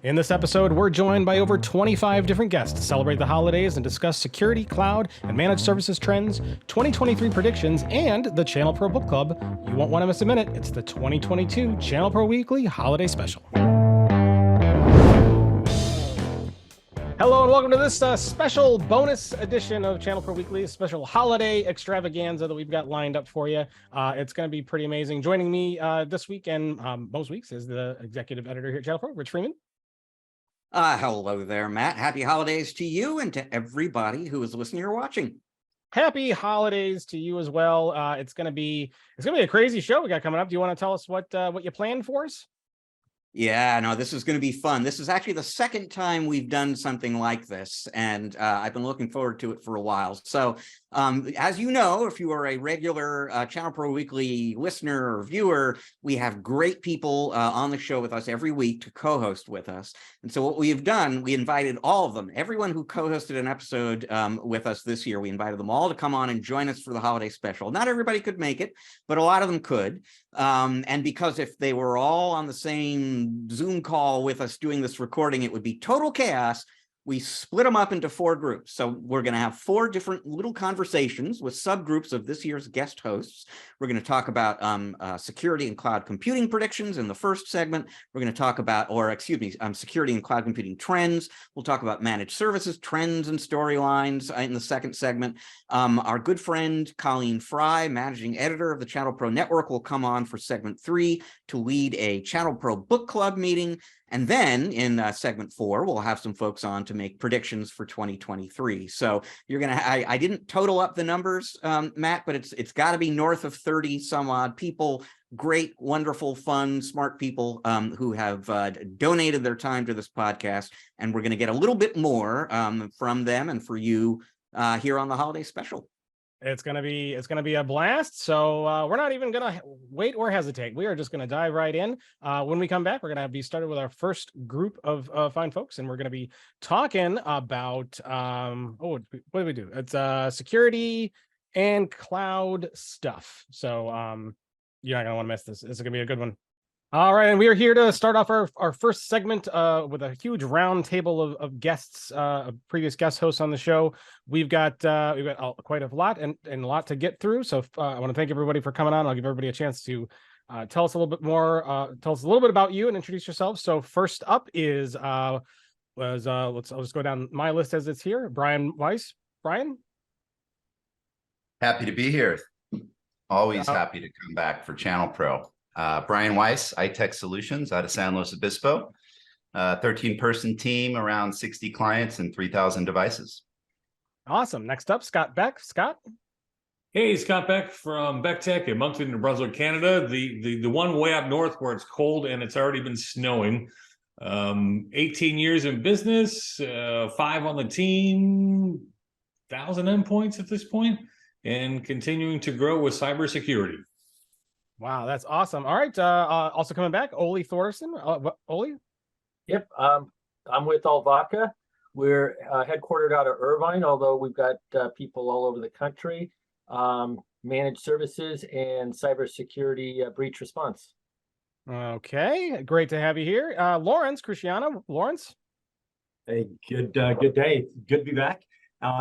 In this episode, we're joined by over 25 different guests to celebrate the holidays and discuss security, cloud, and managed services trends, 2023 predictions, and the ChannelPro Book Club. You won't want to miss a minute. It's the 2022 ChannelPro Weekly Holiday Special. Hello and welcome to this special bonus edition of ChannelPro Weekly, a special holiday extravaganza that we've got lined up for you. It's going to be pretty amazing. Joining me this week and most weeks is the executive editor here at ChannelPro, Rich Freeman. Hello there, Matt. Happy holidays to you and to everybody who is listening or watching. Happy holidays to you as well. It's gonna be a crazy show we got coming up. Do you want to tell us what you planned for us? Yeah, no, this is going to be fun. This is actually the second time we've done something like this, and I've been looking forward to it for a while. So, as you know, if you are a regular ChannelPro Weekly listener or viewer, we have great people on the show with us every week to co-host with us. And so what we have done, we invited all of them, everyone who co-hosted an episode with us this year, we invited them all to come on and join us for the holiday special. Not everybody could make it, but a lot of them could. And because if they were all on the same Zoom call with us doing this recording, it would be total chaos. We split them up into 4 groups. So we're going to have 4 different little conversations with subgroups of this year's guest hosts. We're going to talk about security and cloud computing predictions in the first segment. We're going to talk about, security and cloud computing trends. We'll talk about managed services, trends and storylines in the second segment. Our good friend, Colleen Frye, managing editor of the ChannelPro Network, will come on for segment 3 to lead a ChannelPro Book Club meeting. And then in segment 4, we'll have some folks on to make predictions for 2023. So you're going to, I didn't total up the numbers, Matt, but it's got to be north of 30 some odd people, great, wonderful, fun, smart people who have donated their time to this podcast. And we're going to get a little bit more from them and for you here on the holiday special. It's gonna be a blast. So we're not even gonna wait or hesitate. We are just gonna dive right in. When we come back, we're gonna be started with our first group of fine folks, and we're gonna be talking about what do we do? It's security and cloud stuff. So you're not gonna want to miss this. This is gonna be a good one. All right, and we are here to start off our first segment with a huge round table of guests, previous guest hosts on the show. We've got quite a lot and a lot to get through. So I want to thank everybody for coming on. I'll give everybody a chance to tell us a little bit more. Tell us a little bit about you and introduce yourselves. So first up is I'll just go down my list as it's here. Brian Weiss. Brian. Happy to be here. Always happy to come back for ChannelPro. Brian Weiss, iTech Solutions out of San Luis Obispo, 13-person team, around 60 clients and 3,000 devices. Awesome. Next up, Scott Beck. Scott. Hey, Scott Beck from BeckTek in Moncton, New Brunswick, Canada. The one way up north where it's cold and it's already been snowing. 18 years in business, 5 on the team, 1,000 endpoints at this point, and continuing to grow with cybersecurity. Wow, that's awesome. All right. Also coming back, Ole Thorson. Ole? Yep. I'm with Alvaca. We're headquartered out of Irvine, although we've got people all over the country. Managed services and cybersecurity breach response. Okay, great to have you here. Lawrence Cruciano. Lawrence? Hey, good day. Good to be back.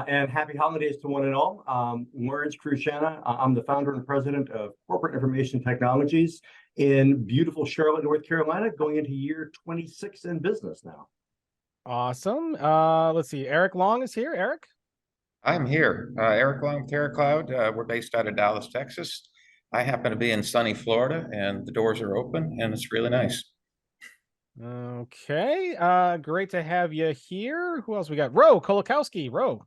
And happy holidays to one and all. Lawrence Cruciana. I'm the founder and president of Corporate Information Technologies in beautiful Charlotte, North Carolina, going into year 26 in business now. Awesome. Let's see. Eric Long is here. Eric? I'm here. Eric Long, TerraCloud. We're based out of Dallas, Texas. I happen to be in sunny Florida, and the doors are open, and it's really nice. Okay. Great to have you here. Who else we got? Ro Kolakowski. Ro.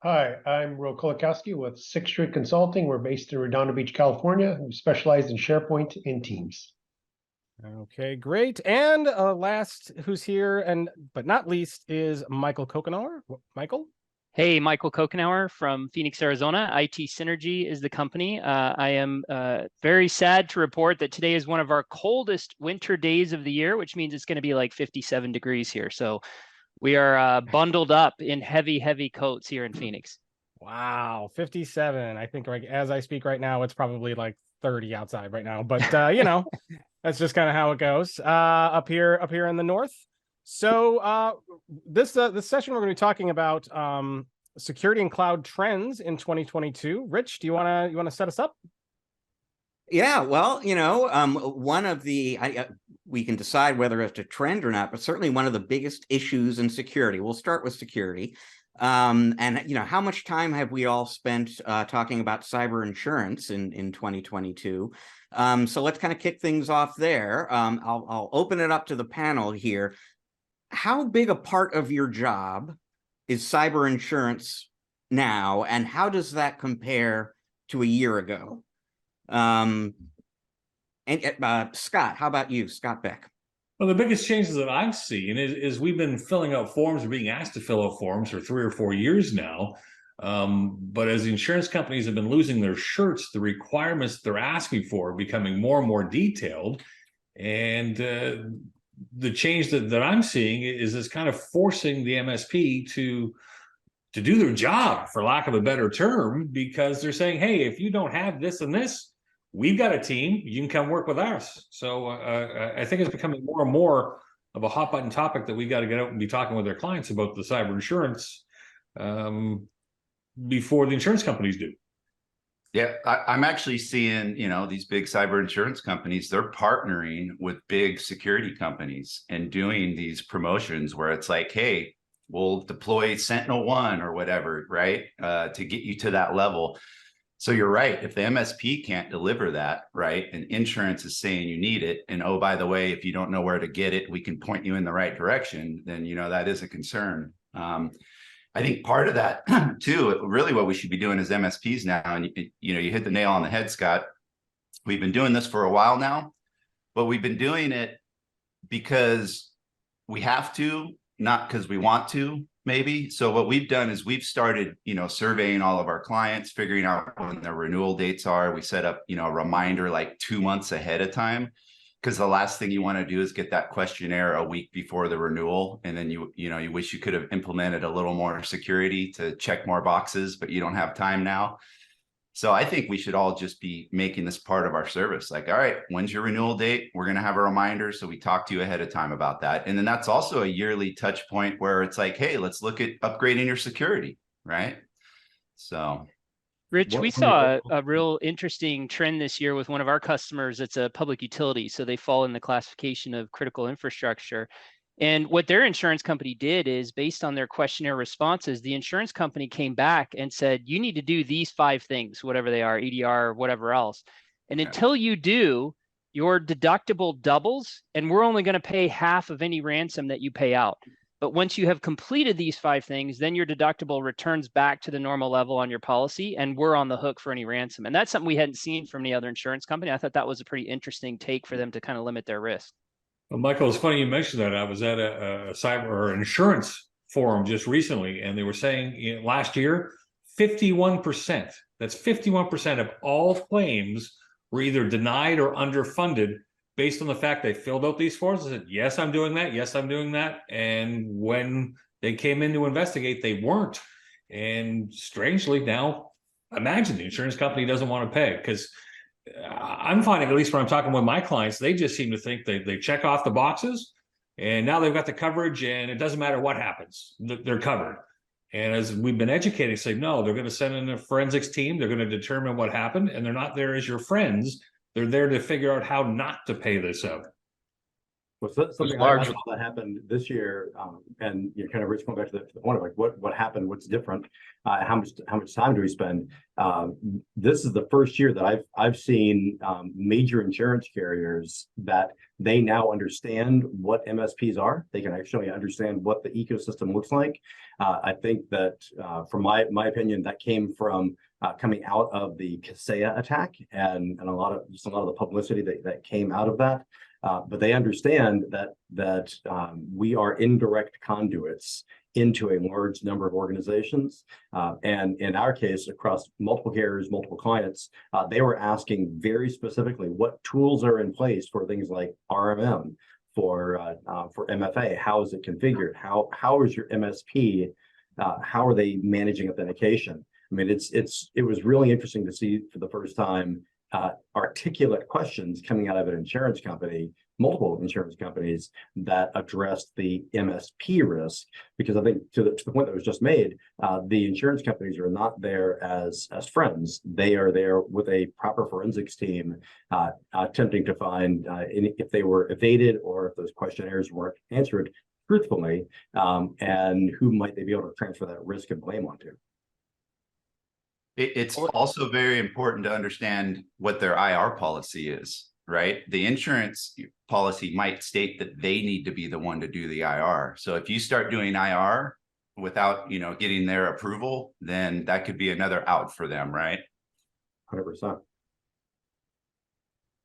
Hi, I'm Ro Kolakowski with Sixth Street Consulting. We're based in Redondo Beach, California. We specialize in SharePoint and Teams. Okay, great. And last who's here, but not least, is Michael Kokenauer. Michael? Hey, Michael Kokenauer from Phoenix, Arizona. IT Synergy is the company. I am very sad to report that today is one of our coldest winter days of the year, which means it's going to be like 57 degrees here. So we are bundled up in heavy, heavy coats here in Phoenix. Wow, 57. I think as I speak right now, it's probably like 30 outside right now. But, that's just kind of how it goes. Up here in the north, So this session we're going to be talking about security and cloud trends in 2022. Rich, do you want to set us up? Yeah, well, one of the we can decide whether it's a trend or not, but certainly one of the biggest issues in security. We'll start with security. And how much time have we all spent talking about cyber insurance in 2022? So let's kind of kick things off there. I'll open it up to the panel here. How big a part of your job is cyber insurance now, and how does that compare to a year ago? And Scott, how about you, Scott Beck? Well, the biggest changes that I've seen is we've been filling out forms or being asked to fill out forms for 3 or 4 years now. But as the insurance companies have been losing their shirts, the requirements they're asking for are becoming more and more detailed. And the change that I'm seeing is this kind of forcing the MSP to do their job, for lack of a better term, because they're saying, hey, if you don't have this and this, we've got a team, you can come work with us. So I think it's becoming more and more of a hot button topic that we got to get out and be talking with their clients about the cyber insurance before the insurance companies do. Yeah, I'm actually seeing, these big cyber insurance companies, they're partnering with big security companies and doing these promotions where it's like, hey, we'll deploy SentinelOne or whatever, right, to get you to that level. So you're right. If the MSP can't deliver that, right, and insurance is saying you need it, and oh, by the way, if you don't know where to get it, we can point you in the right direction, then, that is a concern. I think part of that too, really what we should be doing as MSPs now, and you hit the nail on the head, Scott. We've been doing this for a while now, but we've been doing it because we have to, not because we want to, maybe. So what we've done is we've started, surveying all of our clients, figuring out when their renewal dates are. We set up, a reminder like 2 months ahead of time, because the last thing you want to do is get that questionnaire a week before the renewal. And then you wish you could have implemented a little more security to check more boxes, but you don't have time now. So I think we should all just be making this part of our service. Like, all right, when's your renewal date? We're going to have a reminder. So we talk to you ahead of time about that. And then that's also a yearly touch point where it's like, hey, let's look at upgrading your security, right? So. Rich, we saw a real interesting trend this year with one of our customers. It's a public utility, so they fall in the classification of critical infrastructure. And what their insurance company did is, based on their questionnaire responses, the insurance company came back and said, you need to do these 5 things, whatever they are, EDR, whatever else. And until you do, your deductible doubles, and we're only going to pay half of any ransom that you pay out. But once you have completed these 5 things, then your deductible returns back to the normal level on your policy, and we're on the hook for any ransom. And that's something we hadn't seen from any other insurance company. I thought that was a pretty interesting take for them to kind of limit their risk. Well, Michael, it's funny you mentioned that. I was at a cyber or insurance forum just recently, and they were saying last year, 51%, that's 51% of all claims were either denied or underfunded based on the fact they filled out these forms and said, yes, I'm doing that. Yes, I'm doing that. And when they came in to investigate, they weren't. And strangely now, imagine the insurance company doesn't want to pay, because I'm finding, at least when I'm talking with my clients, they just seem to think they check off the boxes and now they've got the coverage and it doesn't matter what happens, they're covered. And as we've been educating, say, no, they're going to send in a forensics team. They're going to determine what happened, and they're not there as your friends. They're there to figure out how not to pay this out. Well, so something I saw that happened this year, and kind of Rich, going back to the point of like what happened, what's different, how much time do we spend? This is the first year that I've seen major insurance carriers that they now understand what MSPs are. They can actually understand what the ecosystem looks like. I think that, from my opinion, that came from coming out of the Kaseya attack and a lot of the publicity that came out of that. But they understand that we are indirect conduits into a large number of organizations. And in our case, across multiple carriers, multiple clients, they were asking very specifically what tools are in place for things like RMM, for MFA. How is it configured? How is your MSP? How are they managing authentication? I mean, it was really interesting to see for the first time articulate questions coming out of an insurance company multiple insurance companies that addressed the MSP risk, because I think to the point that was just made, the insurance companies are not there as friends. They are there with a proper forensics team, attempting to find if they were evaded or if those questionnaires weren't answered truthfully, and who might they be able to transfer that risk and blame onto. It's also very important to understand what their IR policy is, right? The insurance policy might state that they need to be the one to do the IR. So if you start doing IR without, getting their approval, then that could be another out for them, right? 100%.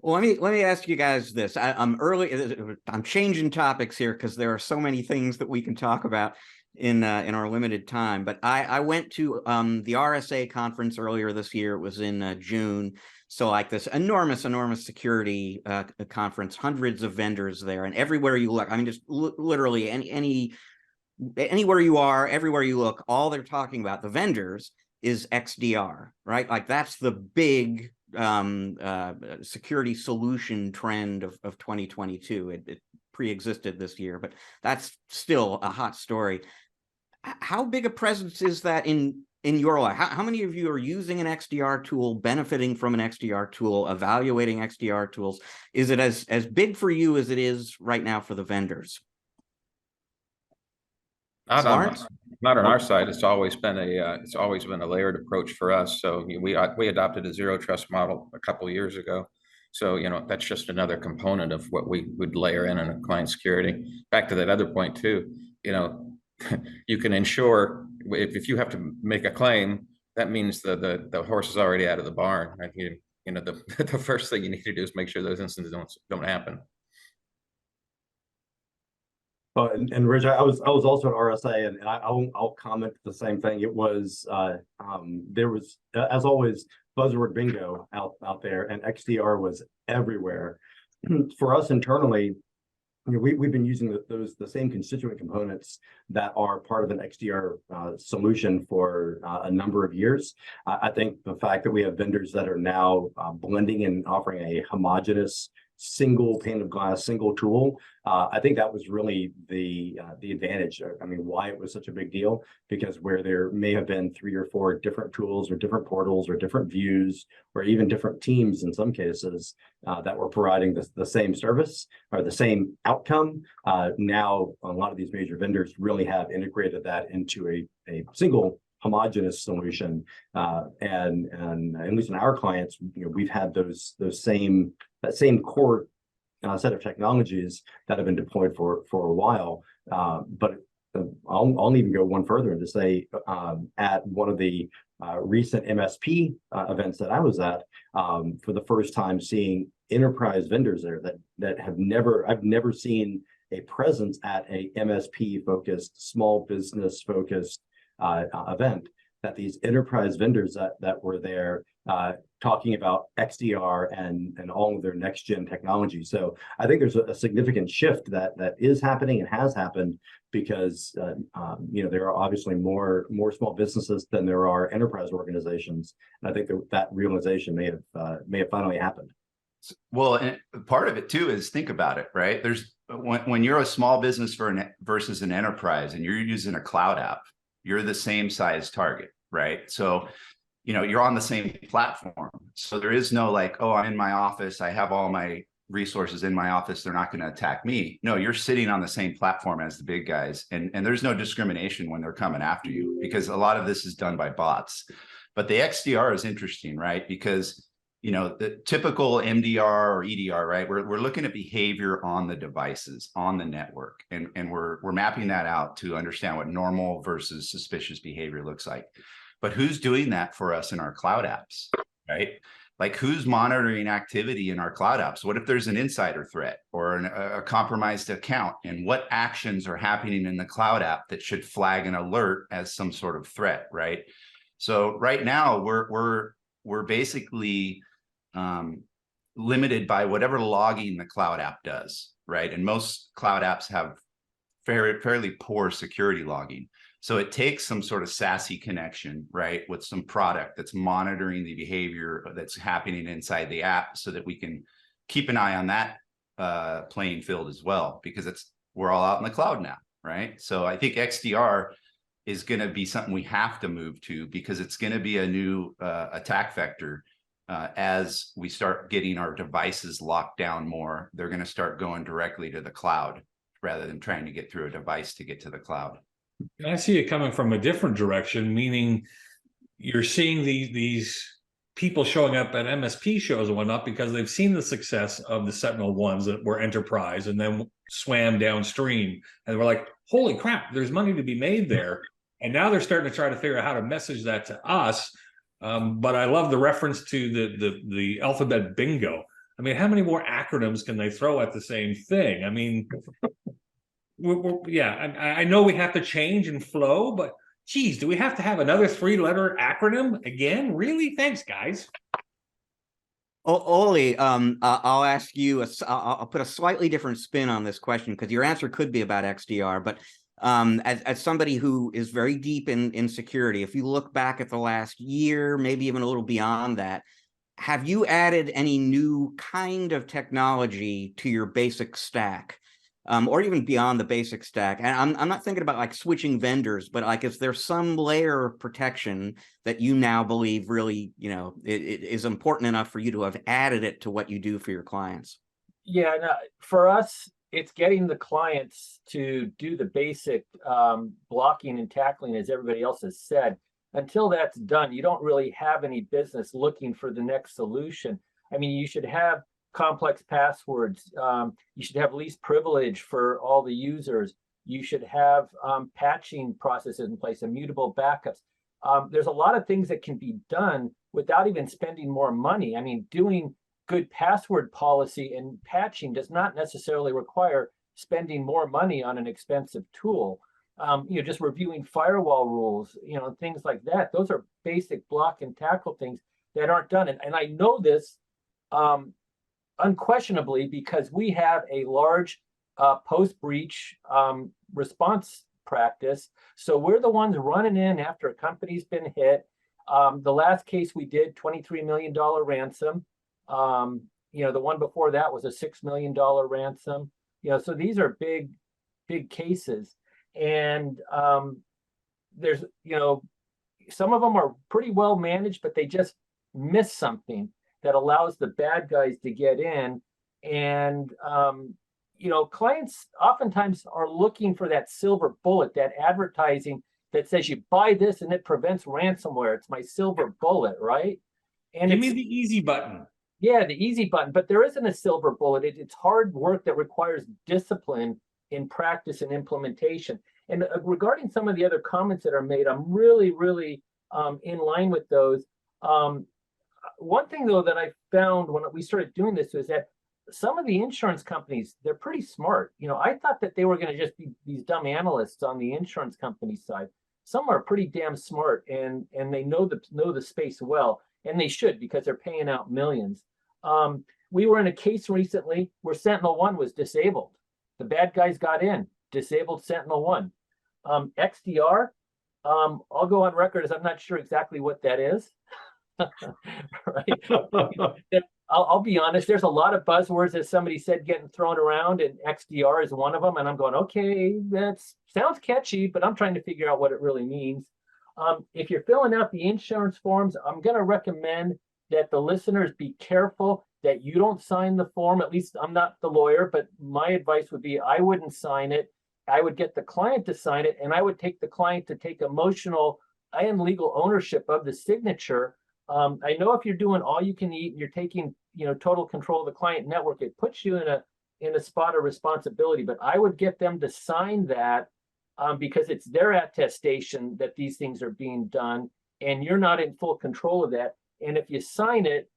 Well, let me ask you guys this. I'm changing topics here because there are so many things that we can talk about in our limited time. But I went to the RSA conference earlier this year. It was in June. So like this enormous security conference, hundreds of vendors there, and everywhere you look, I mean, just literally anywhere you are, everywhere you look, all they're talking about, the vendors, is XDR, right? Like that's the big security solution trend of 2022. It pre-existed this year, but that's still a hot story. How big a presence is that in your life? How many of you are using an XDR tool, benefiting from an XDR tool, evaluating XDR tools? Is it as big for you as it is right now for the vendors? Not on our side. It's always been a layered approach for us. So we adopted a zero trust model a couple of years ago. So that's just another component of what we would layer in a client security. Back to that other point too. You can ensure if you have to make a claim, that means the horse is already out of the barn. Right? The first thing you need to do is make sure those incidents don't happen. And Rich, I was also at RSA, and I'll comment the same thing. It was there was, as always, buzzword bingo out there, and XDR was everywhere. For us internally, we've been using the same constituent components that are part of an XDR solution for a number of years. I think the fact that we have vendors that are now blending and offering a homogeneous single pane of glass, single tool, I think that was really the advantage. I mean, why it was such a big deal, because where there may have been 3 or 4 different tools or different portals or different views or even different teams in some cases that were providing the same service or the same outcome, now a lot of these major vendors really have integrated that into a single homogeneous solution, and at least in our clients, we've had that same core set of technologies that have been deployed for a while. But I'll even go one further and to say, at one of the recent MSP events that I was at, for the first time seeing enterprise vendors there that I've never seen a presence at a MSP focused, small business focused event, that these enterprise vendors that were there talking about XDR and all of their next gen technology. So I think there's a significant shift that is happening and has happened, because there are obviously more small businesses than there are enterprise organizations, and I think that realization may have finally happened. Well, and part of it too is, think about it, right? There's when you're a small business versus an enterprise, and you're using a cloud app, you're the same size target, right? So, you're on the same platform. So there is no like, oh, I'm in my office, I have all my resources in my office, they're not going to attack me. No, you're sitting on the same platform as the big guys. And there's no discrimination when they're coming after you, because a lot of this is done by bots. But the XDR is interesting, right? Because the typical MDR or EDR, right? We're looking at behavior on the devices, on the network, and we're mapping that out to understand what normal versus suspicious behavior looks like. But who's doing that for us in our cloud apps, right? Like, who's monitoring activity in our cloud apps? What if there's an insider threat or a compromised account, and what actions are happening in the cloud app that should flag an alert as some sort of threat, right? So right now we're basically limited by whatever logging the cloud app does, right? And most cloud apps have fairly poor security logging. So it takes some sort of SASE connection, right, with some product that's monitoring the behavior that's happening inside the app, so that we can keep an eye on that playing field as well, because we're all out in the cloud now, right? So I think XDR is going to be something we have to move to, because it's going to be a new attack vector. As we start getting our devices locked down more, they're going to start going directly to the cloud rather than trying to get through a device to get to the cloud. And I see it coming from a different direction, meaning you're seeing these people showing up at MSP shows and whatnot because they've seen the success of the Sentinel ones that were enterprise and then swam downstream. And we're like, holy crap, there's money to be made there. And now they're starting to try to figure out how to message that to us. But I love the reference to the alphabet bingo. I mean, how many more acronyms can they throw at the same thing? I mean, I know we have to change and flow, but geez, do we have to have another 3-letter acronym again? Really? Thanks, guys. Oli, I'll ask you, I'll put a slightly different spin on this question, because your answer could be about XDR, but as somebody who is very deep in security, if you look back at the last year, maybe even a little beyond that, have you added any new kind of technology to your basic stack, or even beyond the basic stack? And I'm not thinking about like switching vendors, but like, is there some layer of protection that you now believe really, you know, it is important enough for you to have added it to what you do for your clients? Yeah, no, for us, it's getting the clients to do the basic blocking and tackling, as everybody else has said. Until that's done, you don't really have any business looking for the next solution. I mean, you should have complex passwords. You should have least privilege for all the users. You should have patching processes in place, immutable backups. There's a lot of things that can be done without even spending more money. I mean, doing good password policy and patching does not necessarily require spending more money on an expensive tool. Just reviewing firewall rules, things like that. Those are basic block and tackle things that aren't done. And I know this unquestionably because we have a large post-breach response practice. So we're the ones running in after a company's been hit. The last case we did, $23 million ransom. The one before that was a $6 million ransom. So these are big cases. And there's, some of them are pretty well managed, but they just miss something that allows the bad guys to get in. And, clients oftentimes are looking for that silver bullet, that advertising that says you buy this and it prevents ransomware. It's my silver bullet, right? And give me the easy button. Yeah, the easy button, but there isn't a silver bullet. It's hard work that requires discipline in practice and implementation. And regarding some of the other comments that are made, I'm really, really in line with those. One thing, though, that I found when we started doing this was that some of the insurance companies, they're pretty smart. I thought that they were going to just be these dumb analysts on the insurance company side. Some are pretty damn smart, and they know the space well, and they should, because they're paying out millions. We were in a case recently where Sentinel-1 was disabled. The bad guys got in, disabled Sentinel-1. XDR, I'll go on record as I'm not sure exactly what that is. Right? I'll be honest, there's a lot of buzzwords, as somebody said, getting thrown around, and XDR is one of them. And I'm going, okay, that sounds catchy, but I'm trying to figure out what it really means. If you're filling out the insurance forms, I'm going to recommend that the listeners be careful that you don't sign the form. At least I'm not the lawyer, but my advice would be I wouldn't sign it. I would get the client to sign it, and I would take the client to take emotional and legal ownership of the signature. I know if you're doing all you can eat and you're taking total control of the client network, it puts you in a spot of responsibility. But I would get them to sign that because it's their attestation that these things are being done, and you're not in full control of that. And if you sign it,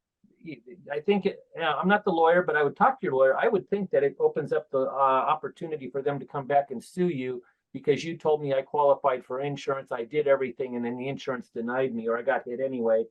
I think I'm not the lawyer, but I would talk to your lawyer. I would think that it opens up the opportunity for them to come back and sue you because you told me I qualified for insurance, I did everything, and then the insurance denied me, or I got hit anyway.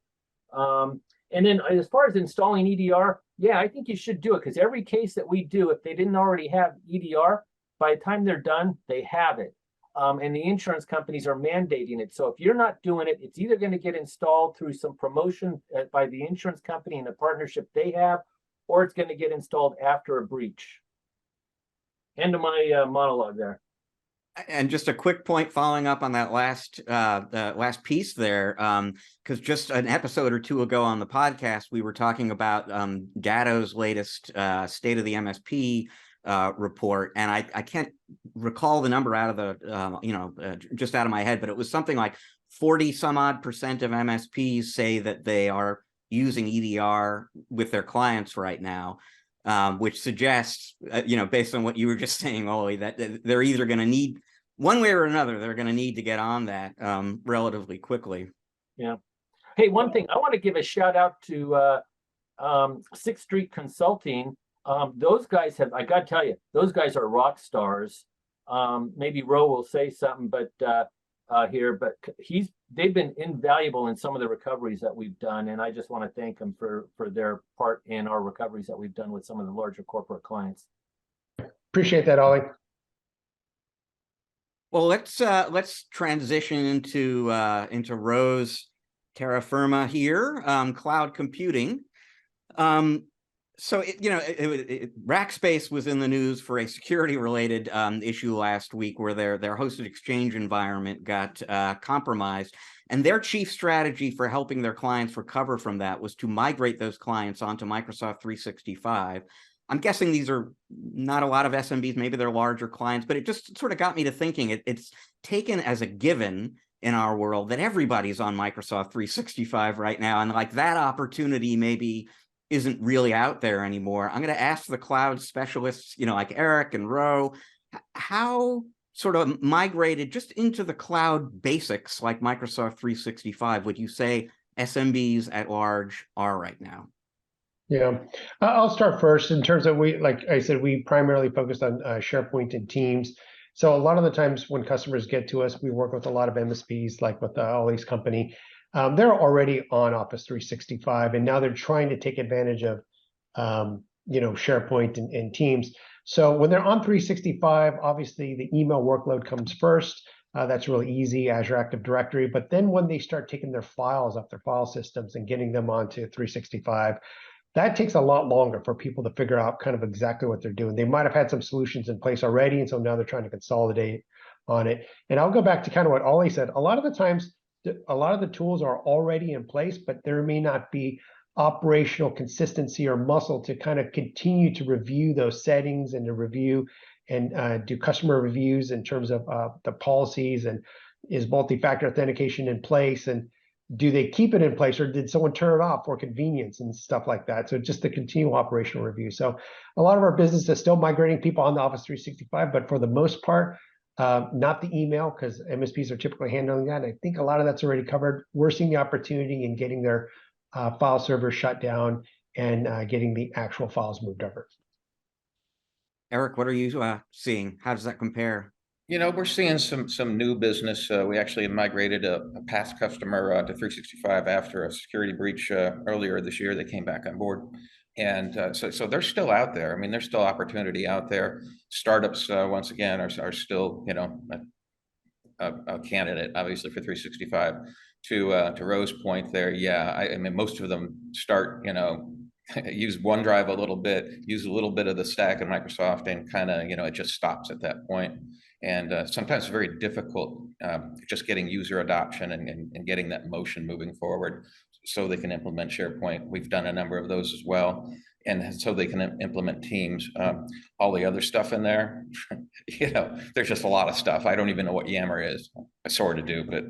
And then as far as installing EDR, yeah, I think you should do it, because every case that we do, if they didn't already have EDR, by the time they're done, they have it. And the insurance companies are mandating it. So if you're not doing it, it's either going to get installed through some promotion by the insurance company and the partnership they have, or it's going to get installed after a breach. end of my monologue there. And just a quick point following up on that last piece there, because just an episode or two ago on the podcast, we were talking about Datto's latest State of the MSP report, and I can't recall the number out of the just out of my head, but it was something like 40 some odd % of MSPs say that they are using EDR with their clients right now. Which suggests, based on what you were just saying, Ollie, that they're either going to need, one way or another, they're going to need to get on that relatively quickly. Yeah. Hey, one thing, I want to give a shout out to 6th Street Consulting. Those guys I got to tell you, those guys are rock stars. Maybe Ro will say something, but they've been invaluable in some of the recoveries that we've done, and I just want to thank them for their part in our recoveries that we've done with some of the larger corporate clients. Appreciate that, Ollie. Well, let's transition into Ro's terra firma here, cloud computing. So Rackspace was in the news for a security-related issue last week, where their hosted exchange environment got compromised, and their chief strategy for helping their clients recover from that was to migrate those clients onto Microsoft 365. I'm guessing these are not a lot of SMBs, maybe they're larger clients, but it just sort of got me to thinking. It's taken as a given in our world that everybody's on Microsoft 365 right now, and like that opportunity maybe isn't really out there anymore. I'm going to ask the cloud specialists, like Eric and Ro, how sort of migrated just into the cloud basics like Microsoft 365 would you say SMBs at large are right now? Yeah, I'll start first. In terms of, like I said, we primarily focused on SharePoint and Teams. So a lot of the times when customers get to us, we work with a lot of MSPs, like with Ollie's company. They're already on Office 365, and now they're trying to take advantage of, SharePoint and Teams. So when they're on 365, obviously the email workload comes first. That's really easy, Azure Active Directory. But then when they start taking their files off their file systems and getting them onto 365, that takes a lot longer for people to figure out kind of exactly what they're doing. They might have had some solutions in place already, and so now they're trying to consolidate on it. And I'll go back to kind of what Ollie said. A lot of the times, a lot of the tools are already in place, but there may not be operational consistency or muscle to kind of continue to review those settings and to review and do customer reviews in terms of the policies, and is multi-factor authentication in place, and do they keep it in place, or did someone turn it off for convenience and stuff like that? So just the continual operational review. So a lot of our business is still migrating people on the Office 365, but for the most part, not the email, because MSPs are typically handling that. I think a lot of that's already covered. We're seeing the opportunity in getting their file servers shut down and getting the actual files moved over. Eric, what are you seeing? How does that compare? We're seeing some new business. We actually migrated a past customer to 365 after a security breach earlier this year. They came back on board. And so they're still out there. I mean, there's still opportunity out there. Startups, once again, are still, a candidate, obviously, for 365. To Ro's point there, yeah, I mean, most of them start, use OneDrive a little bit, use a little bit of the stack in Microsoft, and kind of, it just stops at that point. And sometimes it's very difficult just getting user adoption and getting that motion moving forward so they can implement SharePoint. We've done a number of those as well. And so they can implement Teams. All the other stuff in there, there's just a lot of stuff. I don't even know what Yammer is. I sort of do, but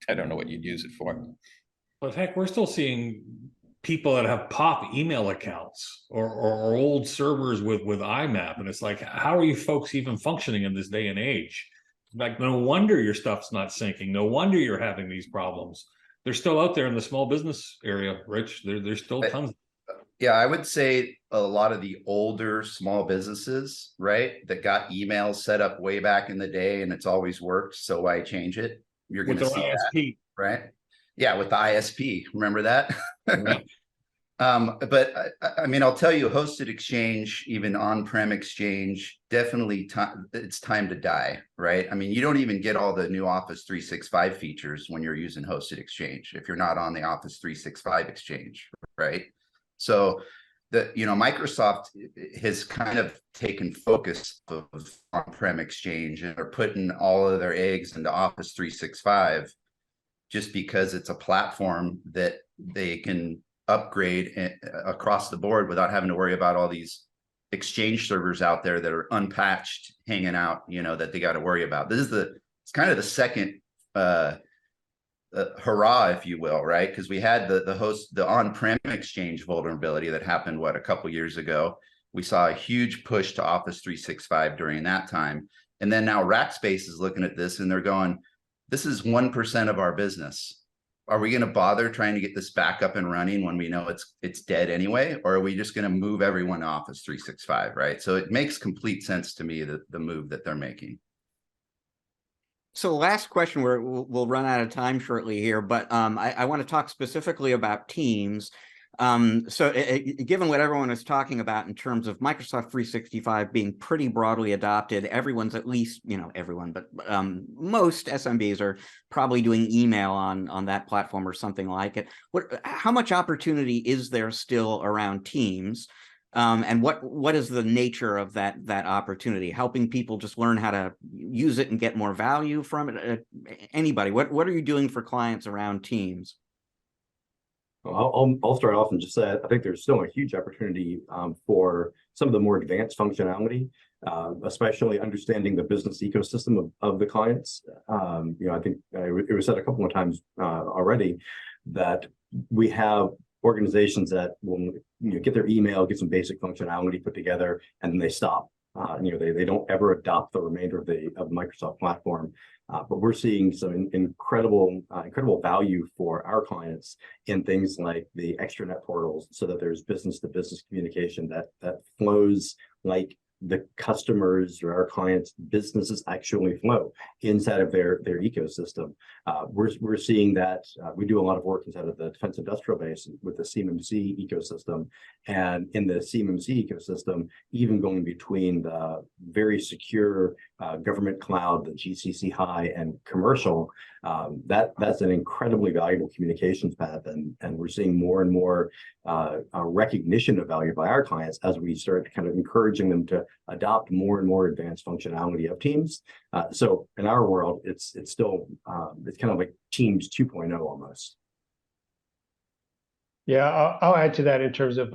I don't know what you'd use it for. But heck, we're still seeing people that have POP email accounts or old servers with IMAP. And it's like, how are you folks even functioning in this day and age? Like, no wonder your stuff's not syncing. No wonder you're having these problems. They're still out there in the small business area, Rich. There's still tons. Yeah, I would say a lot of the older small businesses, right, that got emails set up way back in the day and it's always worked, so why change it? You're going to see that, right? Yeah, with the ISP. Remember that? Right. But I mean, I'll tell you, hosted exchange, even on-prem exchange, definitely it's time to die, right? I mean, you don't even get all the new Office 365 features when you're using hosted exchange if you're not on the Office 365 exchange, right? So Microsoft has kind of taken focus of on-prem Exchange and are putting all of their eggs into Office 365 just because it's a platform that they can upgrade across the board without having to worry about all these Exchange servers out there that are unpatched, hanging out, that they got to worry about. It's kind of the second hurrah, if you will, right? Because we had the on-prem Exchange vulnerability that happened, a couple years ago. We saw a huge push to Office 365 during that time. And then now Rackspace is looking at this and they're going, this is 1% of our business. Are we going to bother trying to get this back up and running when we know it's dead anyway? Or are we just going to move everyone to Office 365, right? So it makes complete sense to me, the move that they're making. So last question, we'll run out of time shortly here, but I want to talk specifically about Teams. Given what everyone is talking about in terms of Microsoft 365 being pretty broadly adopted, everyone's at least, everyone, but most SMBs are probably doing email on that platform or something like it. How much opportunity is there still around Teams? And what is the nature of that opportunity? Helping people just learn how to use it and get more value from it? Anybody, what are you doing for clients around Teams? Well, I'll start off and just say I think there's still a huge opportunity for some of the more advanced functionality, especially understanding the business ecosystem of the clients. I think it was said a couple of times already that we have organizations that will get their email, get some basic functionality put together, and then they stop. They don't ever adopt the remainder of the Microsoft platform. But we're seeing some incredible value for our clients in things like the extranet portals, so that there's business-to-business communication that flows like the customers or our clients' businesses actually flow inside of their ecosystem. We're seeing that we do a lot of work inside of the defense industrial base with the CMMC ecosystem, and in the CMMC ecosystem, even going between the very secure government cloud, the GCC high, and commercial, that's an incredibly valuable communications path, and we're seeing more and more recognition of value by our clients as we start kind of encouraging them to adopt more and more advanced functionality of Teams. So in our world, it's still it's kind of like Teams 2.0 almost. Yeah, I'll add to that in terms of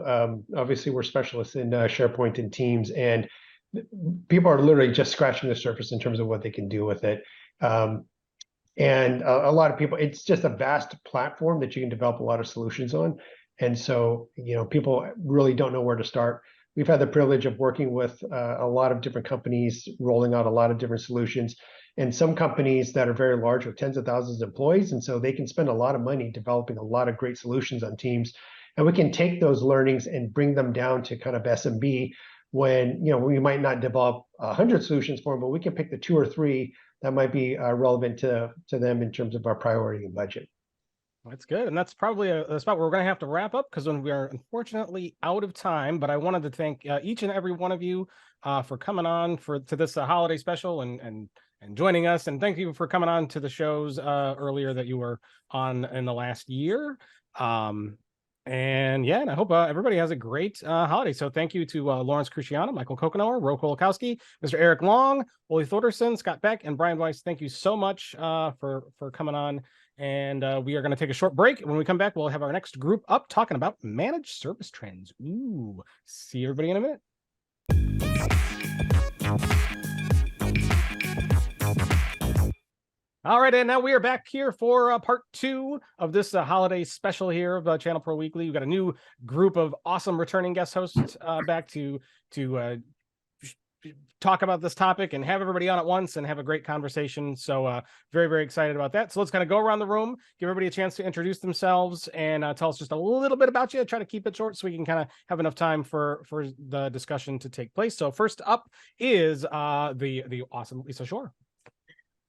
obviously we're specialists in SharePoint and Teams, and people are literally just scratching the surface in terms of what they can do with it. And a lot of people, it's just a vast platform that you can develop a lot of solutions on. And so, people really don't know where to start. We've had the privilege of working with a lot of different companies, rolling out a lot of different solutions, and some companies that are very large with tens of thousands of employees. And so they can spend a lot of money developing a lot of great solutions on Teams. And we can take those learnings and bring them down to kind of SMB when, we might not develop 100 solutions for them, but we can pick the 2 or 3 that might be relevant to them in terms of our priority and budget. That's good. And that's probably a spot where we're going to have to wrap up, because we are unfortunately out of time. But I wanted to thank each and every one of you for coming on to this holiday special and joining us. And thank you for coming on to the shows earlier that you were on in the last year. And I hope everybody has a great holiday. So thank you to Lawrence Cruciano, Michael Kokenauer, Ro Kolakowski, Mr. Eric Long, Wally Thorderson, Scott Beck, and Brian Weiss. Thank you so much for coming on. And we are going to take a short break. When we come back, we'll have our next group up talking about managed service trends. Ooh, see everybody in a minute. All right, and now we are back here for part 2 of this holiday special here of ChannelPro Weekly. We've got a new group of awesome returning guest hosts back to talk about this topic and have everybody on at once and have a great conversation. So very, very excited about that. So let's kind of go around the room, give everybody a chance to introduce themselves and tell us just a little bit about you. Try to keep it short so we can kind of have enough time for the discussion to take place. So first up is the awesome Lisa Shore.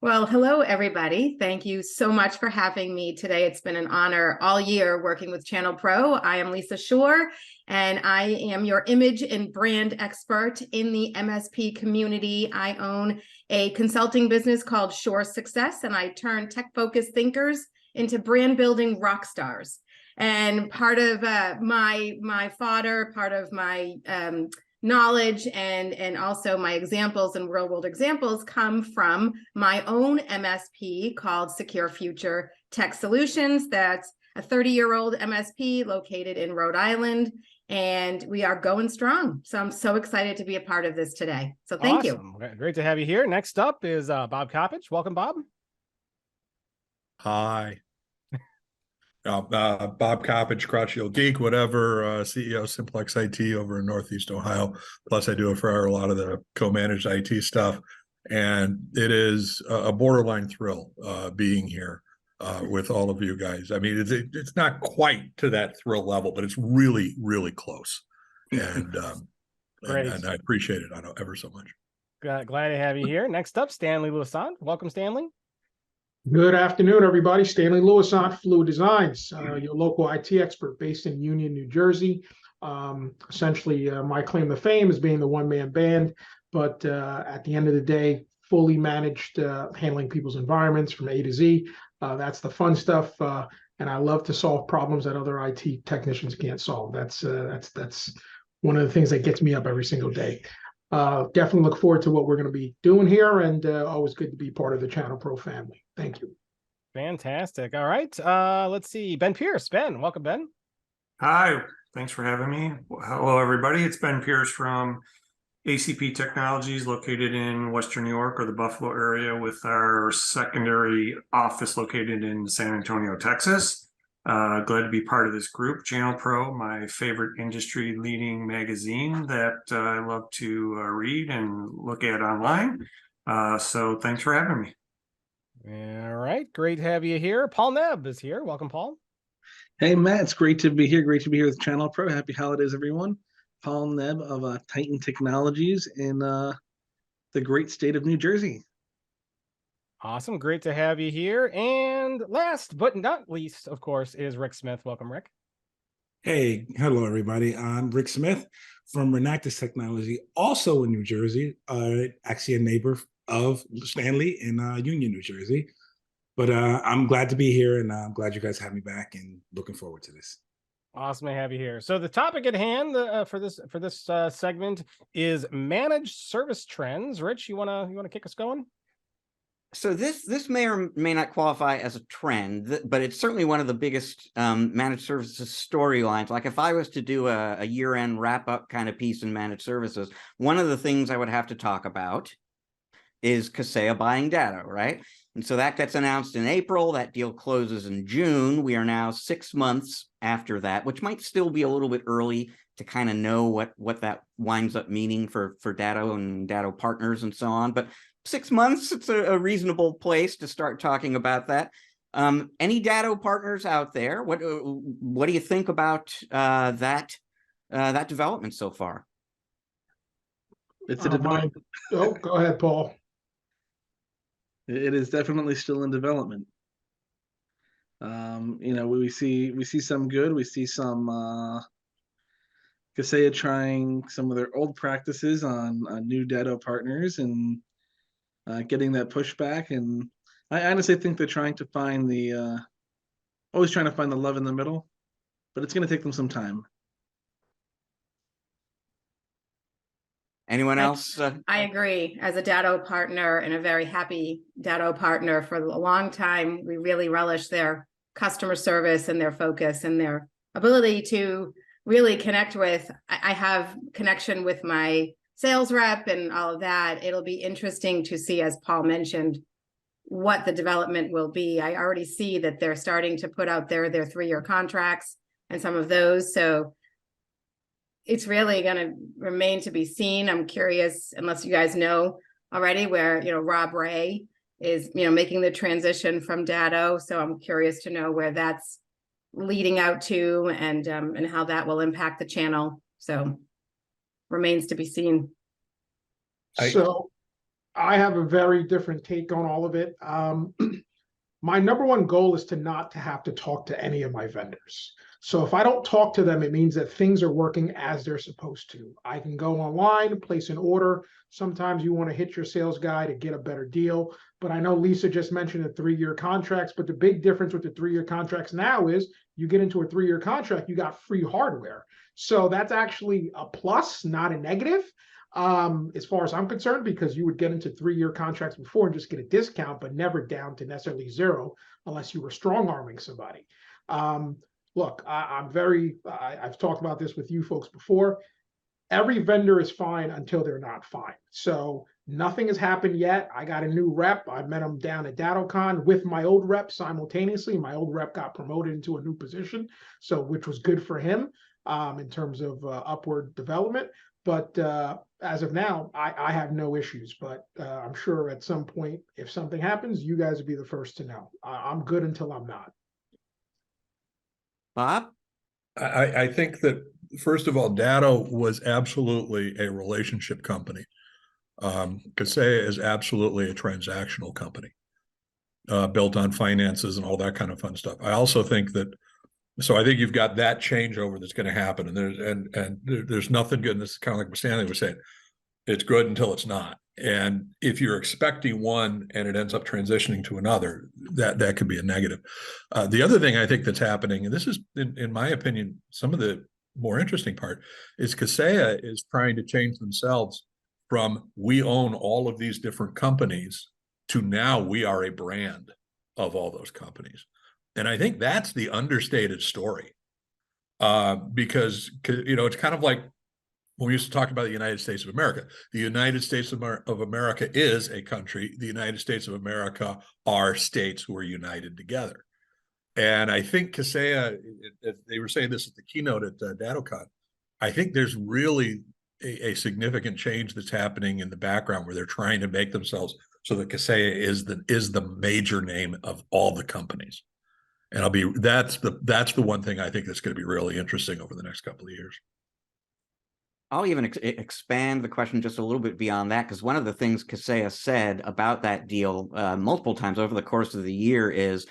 Well, hello, everybody. Thank you so much for having me today. It's been an honor all year working with ChannelPro. I am Lisa Shore, and I am your image and brand expert in the MSP community. I own a consulting business called Shore Success, and I turn tech-focused thinkers into brand-building rock stars. And part of my fodder, part of my knowledge and also my examples and real world examples come from my own MSP called Secure Future Tech Solutions. That's a 30-year-old MSP located in Rhode Island, and we are going strong. So I'm so excited to be a part of this today. So thank you. Great to have you here. Next up is Bob Coppage. Welcome, Bob. Hi. Bob Coppage, Crotchfield Geek, whatever, CEO Simplex IT over in Northeast Ohio. Plus, I do it for a lot of the co-managed IT stuff. And it is a borderline thrill being here with all of you guys. I mean, it's not quite to that thrill level, but it's really, really close. And, and I appreciate it. I know ever so much. Glad to have you here. Next up, Stanley Louisant. Welcome, Stanley. Good afternoon, everybody. Stanley Louisant, Flu Designs, your local IT expert based in Union, New Jersey. Essentially, my claim to fame is being the one-man band, but at the end of the day, fully managed, handling people's environments from A to Z. That's the fun stuff, and I love to solve problems that other IT technicians can't solve. That's one of the things that gets me up every single day. Definitely look forward to what we're going to be doing here, and always good to be part of the ChannelPro family. Thank you. Fantastic. All right. Let's see. Ben Pierce. Ben, welcome, Ben. Hi. Thanks for having me. Hello, everybody. It's Ben Pierce from ACP Technologies, located in Western New York or the Buffalo area, with our secondary office located in San Antonio, Texas. Glad to be part of this group. ChannelPro, my favorite industry leading magazine that I love to read and look at online. So thanks for having me. All right. Great to have you here. Paul Nebb is here. Welcome, Paul. Hey, Matt. It's great to be here. Great to be here with ChannelPro. Happy holidays, everyone. Paul Nebb of Titan Technologies in the great state of New Jersey. Awesome. Great to have you here. And last but not least, of course, is Rick Smith. Welcome, Rick. Hey, hello, everybody. I'm Rick Smith from Renactus Technology, also in New Jersey, actually a neighbor of Stanley in Union, New Jersey. But I'm glad to be here, and I'm glad you guys have me back, and looking forward to this. Awesome to have you here. So the topic at hand for this segment is managed service trends. Rich, you wanna kick us going? So this may or may not qualify as a trend, but it's certainly one of the biggest managed services storylines. Like if I was to do a year-end wrap-up kind of piece in managed services, one of the things I would have to talk about is Kaseya buying Datto, right? And so that gets announced in April. That deal closes in June. We are now 6 months after that, which might still be a little bit early to kind of know what that winds up meaning for Datto and Datto partners and so on. But 6 months, it's a reasonable place to start talking about that. Any Datto partners out there? What do you think about that development so far? It's a development. Oh, go ahead, Paul. It is definitely still in development. We see some good. We see some Kaseya trying some of their old practices on new Datto partners and getting that pushback. And I honestly think they're trying to find always trying to find the love in the middle, but it's going to take them some time. Anyone else? I agree. As a Datto partner and a very happy Datto partner for a long time, we really relish their customer service and their focus and their ability to really connect with. I have connection with my sales rep and all of that. It'll be interesting to see, as Paul mentioned, what the development will be. I already see that they're starting to put out their 3-year contracts and some of those. So it's really going to remain to be seen. I'm curious, unless you guys know already, where Rob Ray is making the transition from Datto. So I'm curious to know where that's leading out to and how that will impact the channel. So remains to be seen. So I have a very different take on all of it. My number one goal is to not have to talk to any of my vendors. So if I don't talk to them, it means that things are working as they're supposed to. I can go online, place an order. Sometimes you want to hit your sales guy to get a better deal. But I know Lisa just mentioned the 3-year contracts, but the big difference with the 3-year contracts now is you get into a 3-year contract, you got free hardware. So that's actually a plus, not a negative, as far as I'm concerned, because you would get into 3-year contracts before and just get a discount, but never down to necessarily zero unless you were strong arming somebody. Look, I've talked about this with you folks before. Every vendor is fine until they're not fine. So nothing has happened yet. I got a new rep. I met him down at DattoCon with my old rep simultaneously. My old rep got promoted into a new position, so which was good for him in terms of upward development. But as of now, I have no issues. But I'm sure at some point, if something happens, you guys will be the first to know. I'm good until I'm not. Bob? I think that, first of all, Datto was absolutely a relationship company. Kaseya is absolutely a transactional company built on finances and all that kind of fun stuff. I also think that, so I think you've got that changeover that's going to happen, and there's nothing good. And this is kind of like what Stanley was saying. It's good until it's not. And if you're expecting one and it ends up transitioning to another, that could be a negative. The other thing I think that's happening, and this is, in my opinion, some of the more interesting part, is Kaseya is trying to change themselves from we own all of these different companies to now we are a brand of all those companies. And I think that's the understated story, because it's kind of like when we used to talk about the United States of America. The United States of America is a country. The United States of America are states who are united together. And I think Kaseya, they were saying this at the keynote at DattoCon, I think there's really a significant change that's happening in the background where they're trying to make themselves so that Kaseya is the major name of all the companies. And that's the one thing I think that's going to be really interesting over the next couple of years. I'll even expand the question just a little bit beyond that, because one of the things Kaseya said about that deal multiple times over the course of the year is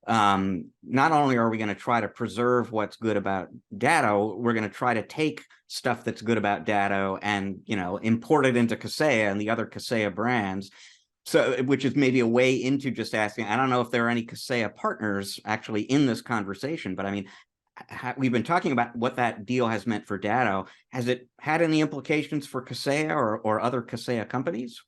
not only are we going to try to preserve what's good about Datto, we're going to try to take stuff that's good about Datto and import it into Kaseya and the other Kaseya brands. So, which is maybe a way into just asking, I don't know if there are any Kaseya partners actually in this conversation, but I mean, we've been talking about what that deal has meant for Datto. Has it had any implications for Kaseya or other Kaseya companies?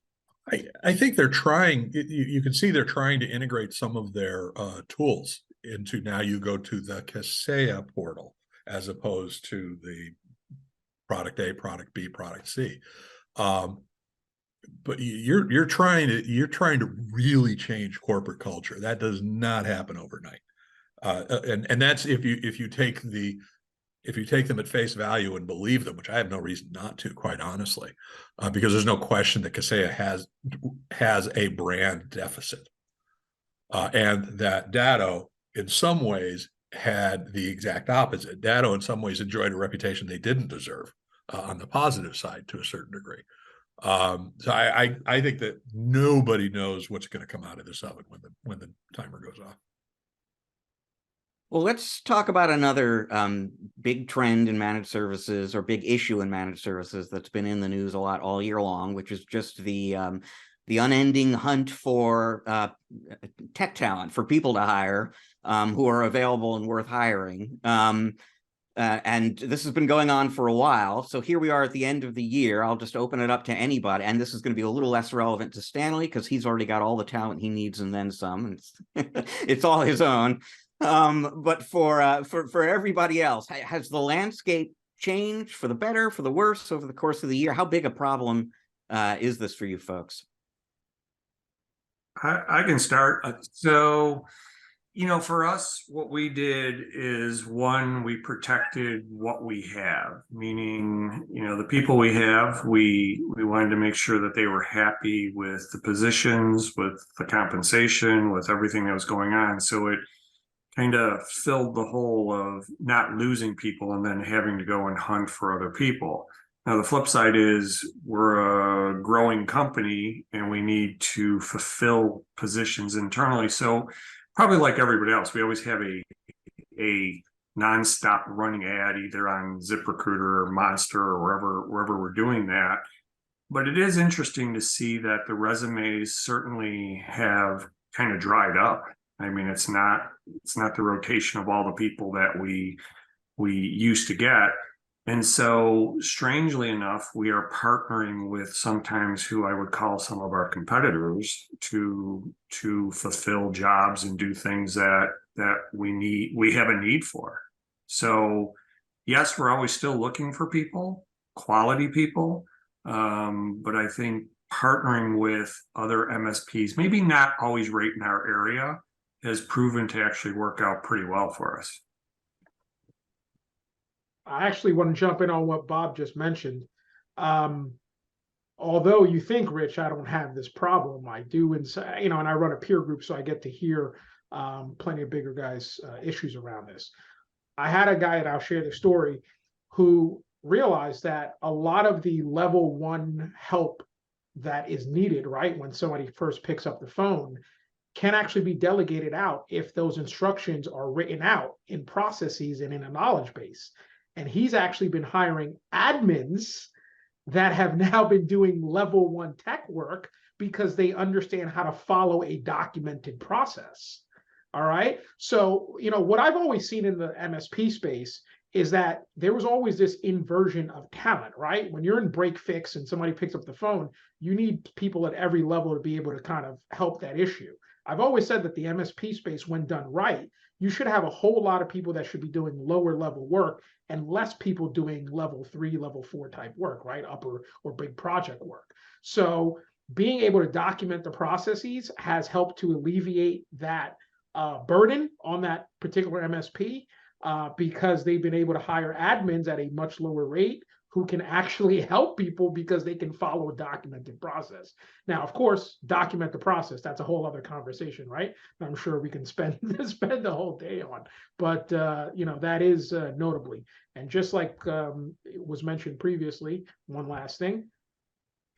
I think they're trying, you can see they're trying to integrate some of their tools into, now you go to the Kaseya portal as opposed to the product A, product B, product C. But you're trying to really change corporate culture. That does not happen overnight. And that's if you take them at face value and believe them, which I have no reason not to, quite honestly, because there's no question that Kaseya has a brand deficit, and that Datto in some ways had the exact opposite. Datto in some ways enjoyed a reputation they didn't deserve on the positive side to a certain degree. So I think that nobody knows what's going to come out of this oven when the timer goes off. Well, let's talk about another big trend in managed services, or big issue in managed services that's been in the news a lot all year long, which is just the unending hunt for tech talent, for people to hire who are available and worth hiring. And this has been going on for a while. So here we are at the end of the year. I'll just open it up to anybody. And this is going to be a little less relevant to Stanley because he's already got all the talent he needs and then some. It's all his own. But for everybody else, has the landscape changed for the better, for the worse over the course of the year? How big a problem is this for you folks? I can start. So, for us, what we did is, one, we protected what we have, meaning, the people we have, we wanted to make sure that they were happy with the positions, with the compensation, with everything that was going on. So it kind of filled the hole of not losing people and then having to go and hunt for other people. Now, the flip side is we're a growing company and we need to fulfill positions internally. So probably like everybody else, we always have a nonstop running ad either on ZipRecruiter or Monster or wherever we're doing that. But it is interesting to see that the resumes certainly have kind of dried up. I mean, it's not the rotation of all the people that we used to get. And so strangely enough, we are partnering with sometimes who I would call some of our competitors to fulfill jobs and do things that we have a need for. So yes, we're always still looking for people, quality people. But I think partnering with other MSPs, maybe not always right in our area, has proven to actually work out pretty well for us. I actually want to jump in on what Bob just mentioned. Although you think, Rich, I don't have this problem, I do, and I run a peer group, so I get to hear plenty of bigger guys' issues around this. I had a guy, and I'll share the story, who realized that a lot of the level 1 help that is needed, right, when somebody first picks up the phone, can actually be delegated out if those instructions are written out in processes and in a knowledge base. And he's actually been hiring admins that have now been doing level 1 tech work because they understand how to follow a documented process. All right. So, what I've always seen in the MSP space is that there was always this inversion of talent, right? When you're in break fix and somebody picks up the phone, you need people at every level to be able to kind of help that issue. I've always said that the MSP space, when done right, you should have a whole lot of people that should be doing lower level work and less people doing level 3, level 4 type work, right? Upper or big project work. So being able to document the processes has helped to alleviate that burden on that particular MSP because they've been able to hire admins at a much lower rate who can actually help people because they can follow a documented process. Now, of course, document the process. That's a whole other conversation, right? I'm sure we can spend the whole day on. But, that is notably. And just like it was mentioned previously, one last thing,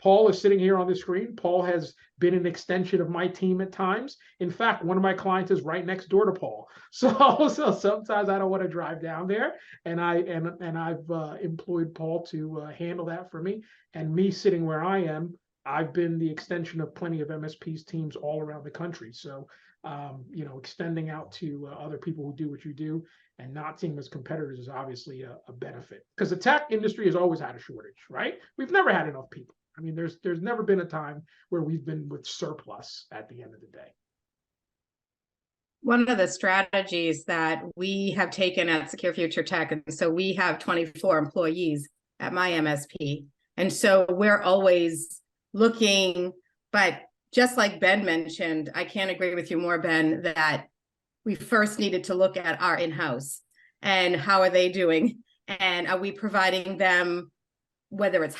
Paul is sitting here on the screen. Paul has been an extension of my team at times. In fact, one of my clients is right next door to Paul. So sometimes I don't want to drive down there, and I've employed Paul to handle that for me. And me sitting where I am, I've been the extension of plenty of MSPs teams all around the country. So extending out to other people who do what you do and not seeing them as competitors is obviously a benefit, because the tech industry has always had a shortage, right? We've never had enough people. I mean, there's never been a time where we've been with surplus at the end of the day. One of the strategies that we have taken at Secure Future Tech, and so we have 24 employees at my MSP. And so we're always looking, but just like Ben mentioned, I can't agree with you more, Ben, that we first needed to look at our in-house and how are they doing? And are we providing them, whether it's a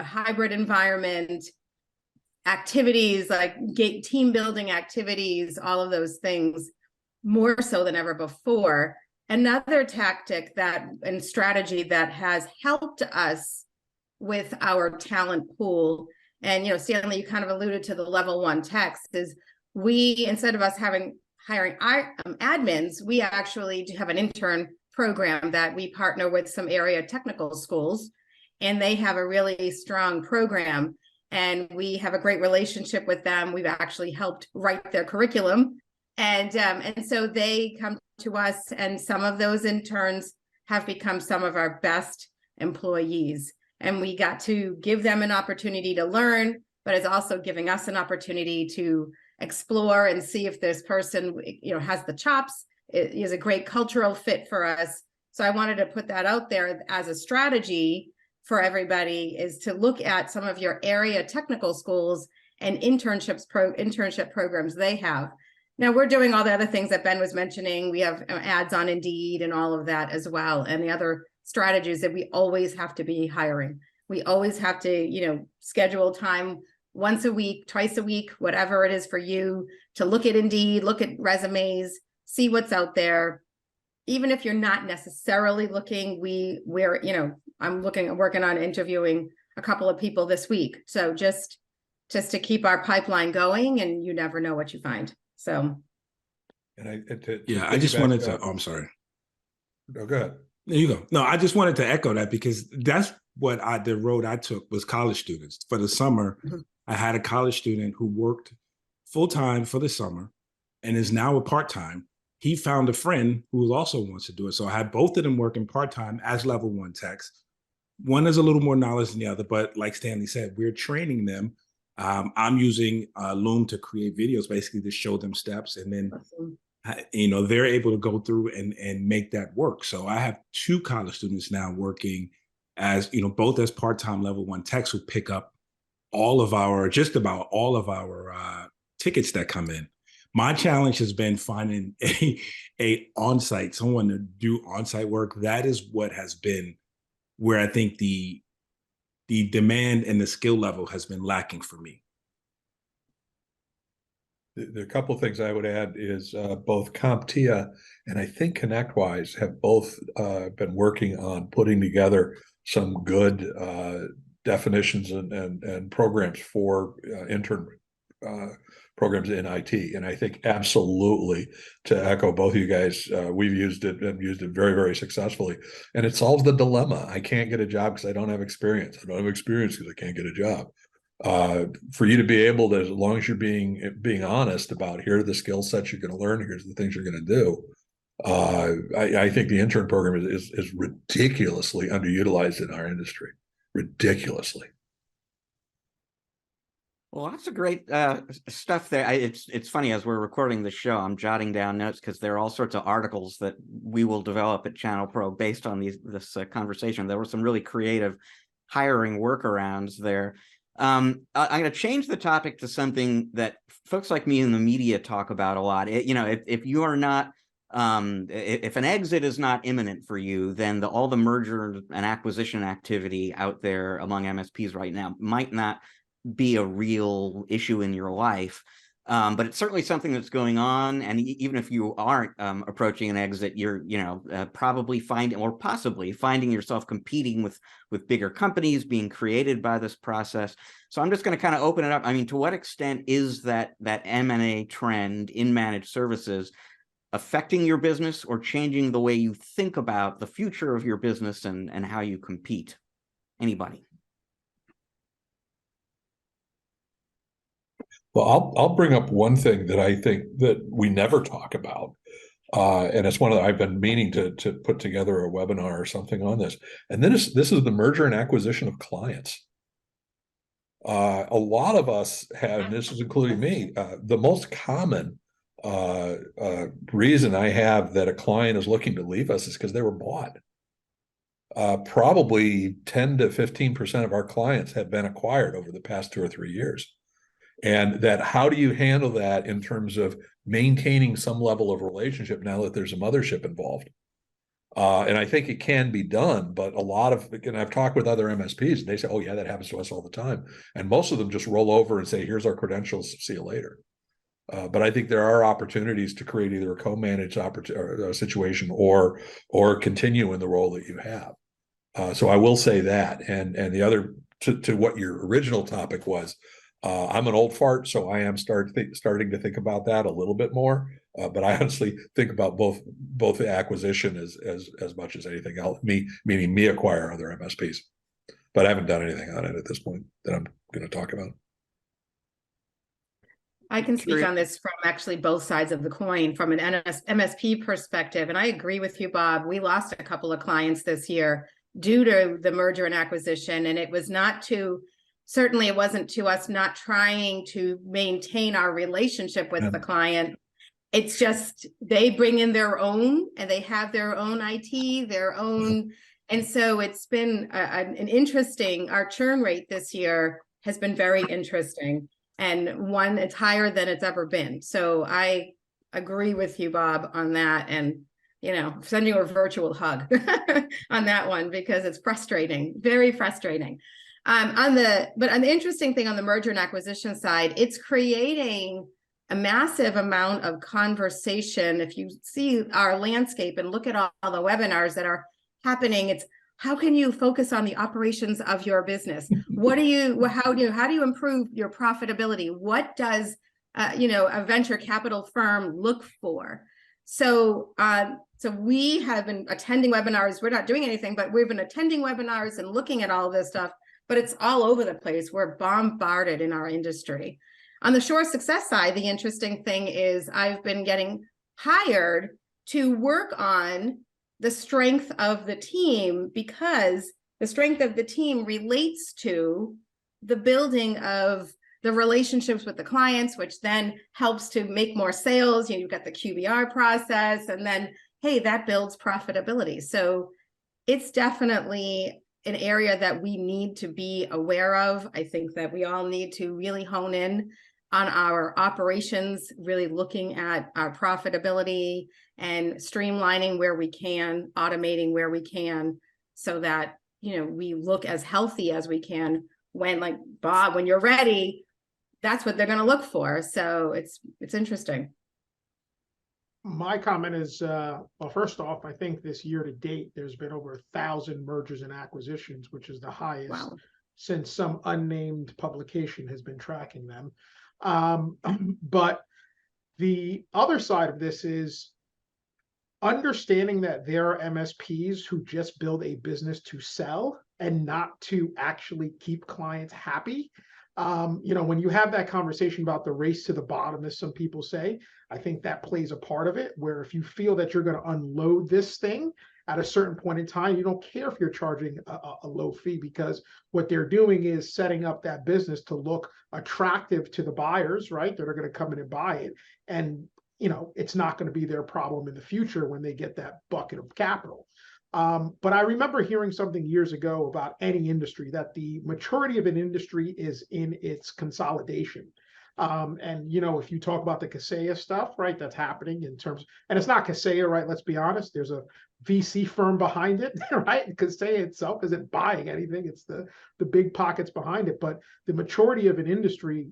hybrid environment, activities like team building activities, all of those things, more so than ever before. Another tactic and strategy that has helped us with our talent pool, and Stanley, you kind of alluded to the level 1 techs, is we, instead of us hiring admins, we actually do have an intern program that we partner with some area technical schools, and they have a really strong program, and we have a great relationship with them. We've actually helped write their curriculum, and so they come to us, and some of those interns have become some of our best employees, and we got to give them an opportunity to learn, but it's also giving us an opportunity to explore and see if this person has the chops, is a great cultural fit for us. So I wanted to put that out there as a strategy for everybody, is to look at some of your area technical schools and internship programs they have. Now we're doing all the other things that Ben was mentioning. We have ads on Indeed and all of that as well. And the other strategies that we always have to be hiring. We always have to, schedule time once a week, twice a week, whatever it is for you, to look at Indeed, look at resumes, see what's out there. Even if you're not necessarily looking, I'm working on interviewing a couple of people this week. So just to keep our pipeline going, and you never know what you find. So. And I just wanted to, I'm sorry. No, go ahead. There you go. No, I just wanted to echo that because that's what the road I took was college students. For the summer, I had a college student who worked full-time for the summer and is now a part-time. He found a friend who also wants to do it. So I had both of them working part-time as level 1 techs. One has a little more knowledge than the other, but like Stanley said, we're training them. I'm using Loom to create videos, basically to show them steps, and then they're able to go through and make that work. So I have 2 college students now working as both as part-time level 1 techs who pick up just about all of our tickets that come in. My challenge has been finding a on-site, someone to do on-site work. That is what has been where I think the demand and the skill level has been lacking for me. The couple of things I would add is both CompTIA and I think ConnectWise have both been working on putting together some good definitions and programs for intern programs in IT. And I think absolutely, to echo both of you guys, we've used it and used it very, very successfully. And it solves the dilemma. I can't get a job because I don't have experience. I don't have experience because I can't get a job. For you to be able to, as long as you're being honest about here are the skill sets you're going to learn, here's the things you're going to do. I think the intern program is ridiculously underutilized in our industry, ridiculously. Well, lots of great stuff there. It's funny, as we're recording the show, I'm jotting down notes because there are all sorts of articles that we will develop at ChannelPro based on this conversation. There were some really creative hiring workarounds there. I'm going to change the topic to something that folks like me in the media talk about a lot. If you are not, if an exit is not imminent for you, then all the merger and acquisition activity out there among MSPs right now might not be a real issue in your life. But it's certainly something that's going on. And even if you aren't approaching an exit, you're, probably possibly finding yourself competing with bigger companies being created by this process. So I'm just going to kind of open it up. I mean, to what extent is that M&A trend in managed services affecting your business or changing the way you think about the future of your business and how you compete? Anybody? Well, I'll bring up one thing that I think that we never talk about, and it's one that I've been meaning to put together a webinar or something on this. And then this is the merger and acquisition of clients. A lot of us have, and this is including me, the most common reason I have that a client is looking to leave us is because they were bought. Probably 10 to 15% of our clients have been acquired over the past 2 or 3 years. And that, how do you handle that in terms of maintaining some level of relationship now that there's a mothership involved? And I think it can be done, but a lot of, and I've talked with other MSPs and they say, oh yeah, that happens to us all the time. And most of them just roll over and say, here's our credentials, see you later. But I think there are opportunities to create either a co-managed situation or continue in the role that you have. So I will say that. And the other, to what your original topic was, I'm an old fart, so I am starting to think about that a little bit more. But I honestly think about both the acquisition as much as anything else. Meaning me acquire other MSPs, but I haven't done anything on it at this point that I'm going to talk about. I can speak on this from actually both sides of the coin, from an MSP perspective, and I agree with you, Bob. We lost a couple of clients this year due to the merger and acquisition, and it was not to. Certainly, it wasn't to us not trying to maintain our relationship with the client. It's just they bring in their own and they have their own IT, their own. And so it's been an interesting, our churn rate this year has been very interesting. And one, it's higher than it's ever been. So I agree with you, Bob, on that. And, send you a virtual hug on that one because it's frustrating, very frustrating. But the interesting thing on the merger and acquisition side, it's creating a massive amount of conversation. If you see our landscape and look at all the webinars that are happening, it's how can you focus on the operations of your business? How do you improve your profitability? What does a venture capital firm look for? So, so we have been attending webinars. We're not doing anything, but we've been attending webinars and looking at all this stuff, but it's all over the place. We're bombarded in our industry. On the Shore Success side, the interesting thing is I've been getting hired to work on the strength of the team, because the strength of the team relates to the building of the relationships with the clients, which then helps to make more sales. You've got the QBR process, and then, hey, that builds profitability. So it's definitely an area that we need to be aware of. I think that we all need to really hone in on our operations, really looking at our profitability and streamlining where we can, automating where we can, so that, you know, we look as healthy as we can when, like Bob, when you're ready, that's what they're going to look for. So it's interesting. My comment is, well, first off, I think this year to date, there's been over 1,000 mergers and acquisitions, which is the highest since some unnamed publication has been tracking them. But the other side of this is understanding that there are MSPs who just build a business to sell and not to actually keep clients happy. You know, when you have that conversation about the race to the bottom, as some people say, I think that plays a part of it, where if you feel that you're going to unload this thing at a certain point in time, you don't care if you're charging a low fee, because what they're doing is setting up that business to look attractive to the buyers, right? That are going to come in and buy it. And, you know, it's not going to be their problem in the future when they get that bucket of capital. But I remember hearing something years ago about any industry, that the maturity of an industry is in its consolidation. And, you know, if you talk about the Kaseya stuff, right, that's happening in terms, and it's not Kaseya, right? Let's be honest. There's a VC firm behind it, right? Kaseya itself isn't buying anything. It's the big pockets behind it. But the maturity of an industry,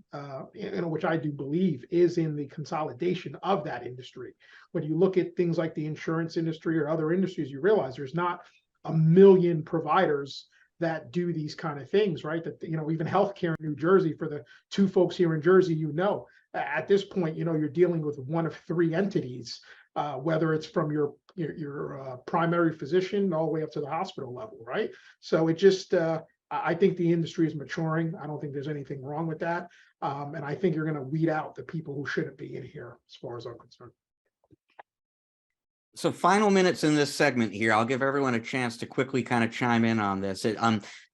you know, which I do believe is in the consolidation of that industry. When you look at things like the insurance industry or other industries, you realize there's not a million providers that do these kind of things, right? That, you know, even healthcare in New Jersey, for the two folks here in Jersey, you know, at this point, you know, you're dealing with one of three entities, whether it's from your primary physician all the way up to the hospital level, right? So it just, I think the industry is maturing. I don't think there's anything wrong with that. And I think you're going to weed out the people who shouldn't be in here, as far as I'm concerned. So final minutes in this segment here, I'll give everyone a chance to quickly kind of chime in on this.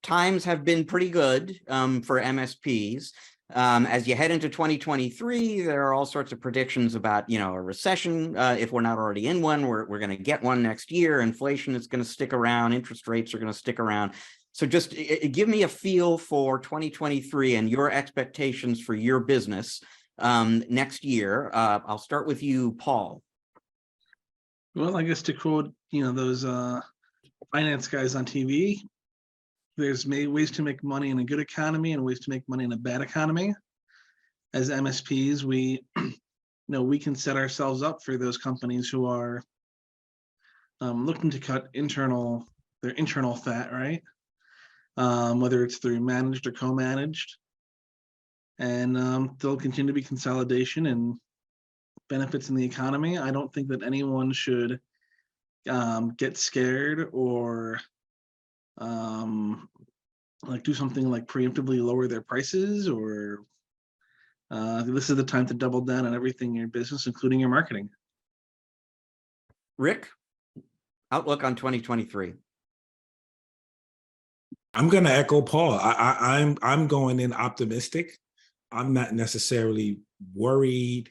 Times have been pretty good for MSPs. As you head into 2023, there are all sorts of predictions about, you know, a recession. If we're not already in one, we're going to get one next year. Inflation is going to stick around. Interest rates are going to stick around. So just give me a feel for 2023 and your expectations for your business next year. I'll start with you, Paul. Well, I guess to quote, you know, those finance guys on TV, there's ways to make money in a good economy and ways to make money in a bad economy. As MSPs, we, you know, we can set ourselves up for those companies who are looking to cut their internal fat, right? Whether it's through managed or co-managed, and there'll continue to be consolidation and benefits in the economy. I don't think that anyone should get scared or like do something like preemptively lower their prices, or this is the time to double down on everything in your business, including your marketing. Rick, outlook on 2023. I'm going to echo Paul. I'm going in optimistic. I'm not necessarily worried.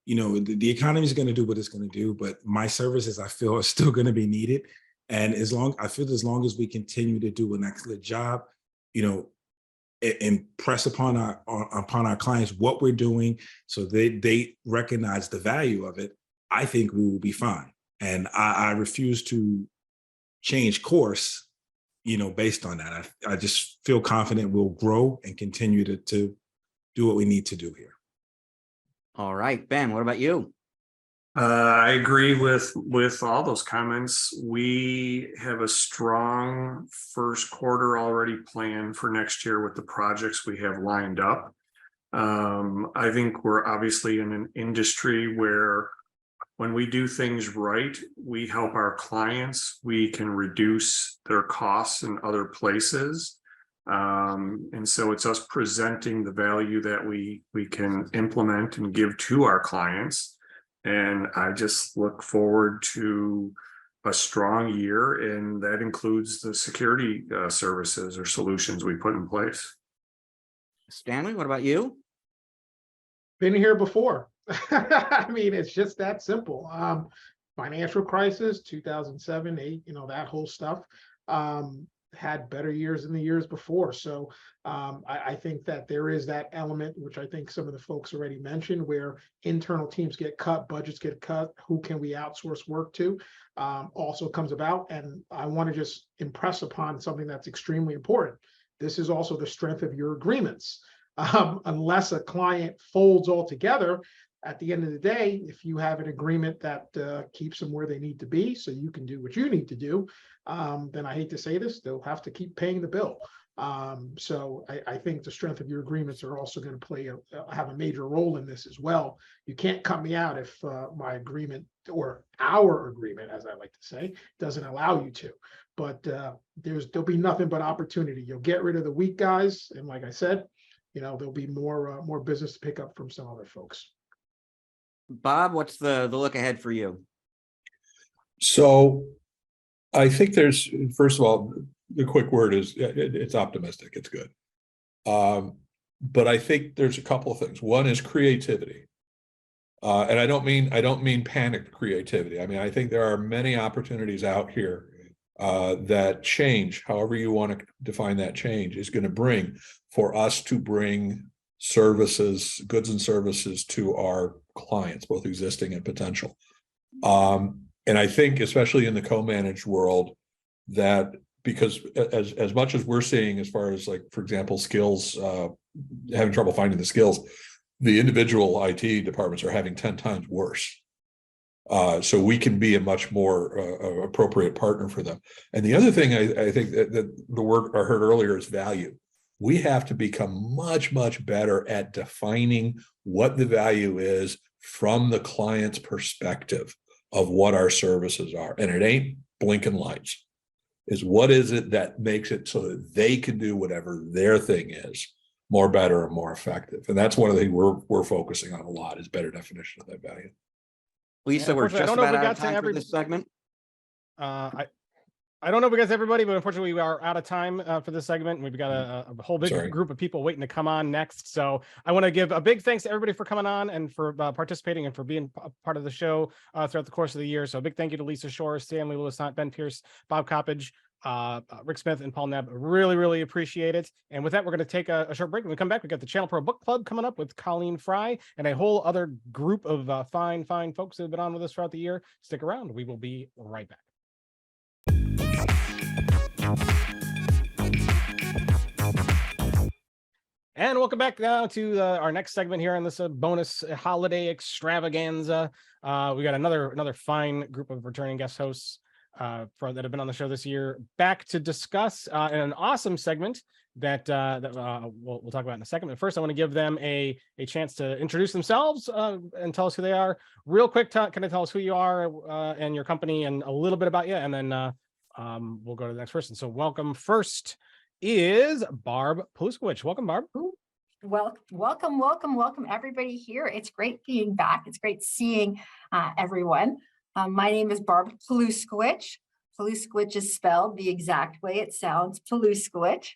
You know, the economy is going to do what it's going to do, but my services, I feel, are still going to be needed. And as long as we continue to do an excellent job, you know, and press upon our clients what we're doing, so they recognize the value of it, I think we will be fine. And I refuse to change course, you know, based on that. I just feel confident we'll grow and continue to do what we need to do here. All right, Ben, what about you? I agree with all those comments. We have a strong first quarter already planned for next year with the projects we have lined up. I think we're obviously in an industry where when we do things right, we help our clients. We can reduce their costs in other places. And so it's us presenting the value that we can implement and give to our clients. And I just look forward to a strong year, and that includes the security services or solutions we put in place. Stanley, what about you? Been here before. I mean, it's just that simple. Financial crisis, 2007, 8, that whole stuff. Had better years than the years before. So I think that there is that element, which I think some of the folks already mentioned, where internal teams get cut, budgets get cut, who can we outsource work to, also comes about. And I want to just impress upon something that's extremely important. This is also the strength of your agreements. Unless a client folds altogether, at the end of the day, if you have an agreement that keeps them where they need to be so you can do what you need to do, then I hate to say this, they'll have to keep paying the bill. So I think the strength of your agreements are also going to have a major role in this as well. You can't cut me out if my agreement, or our agreement, as I like to say, doesn't allow you to. But there'll be nothing but opportunity. You'll get rid of the weak guys, and like I said, there'll be more business to pick up from some other folks. Bob, what's the look ahead for you? So I think there's, first of all, the quick word is it's optimistic. It's good. But I think there's a couple of things. One is creativity. And I don't mean panicked creativity. I mean, I think there are many opportunities out here that change, however you want to define that change, is going to bring for us to bring services, goods and services to our clients, both existing and potential. And I think, especially in the co-managed world, that because as much as we're seeing, as far as, like, for example, skills, having trouble finding the skills, the individual IT departments are having 10 times worse. So we can be a much more appropriate partner for them. And the other thing I think that the word I heard earlier is value. We have to become much, much better at defining what the value is from the client's perspective of what our services are. And it ain't blinking lights. Is what is it that makes it so that they can do whatever their thing is more better and more effective. And that's one of the things we're focusing on a lot, is better definition of that value. Lisa, we're just about out of time for this segment. I don't know if we got to everybody, but unfortunately we are out of time for this segment. We've got a whole big group of people waiting to come on next. So I want to give a big thanks to everybody for coming on and for participating and for being part of the show throughout the course of the year. So a big thank you to Lisa Shore, Stanley Louisant, Ben Pierce, Bob Coppage, Rick Smith, and Paul Nebb. Really, really appreciate it. And with that, we're going to take a short break. When we come back, we got the ChannelPro Book Club coming up with Colleen, Frye, and a whole other group of fine folks that have been on with us throughout the year. Stick around. We will be right back. And welcome back now to our next segment here on this bonus holiday extravaganza. We got another fine group of returning guest hosts that have been on the show this year, back to discuss in an awesome segment that we'll talk about in a second. But first, I want to give them a chance to introduce themselves and tell us who they are. Real quick, can I tell us who you are and your company and a little bit about you, and then we'll go to the next person. So welcome first is Barb Poluskowicz. Welcome, Barb. Well, welcome everybody here. It's great being back. It's great seeing everyone. My name is Barb Poluskowicz. Poluskowicz is spelled the exact way it sounds, Poluskowicz.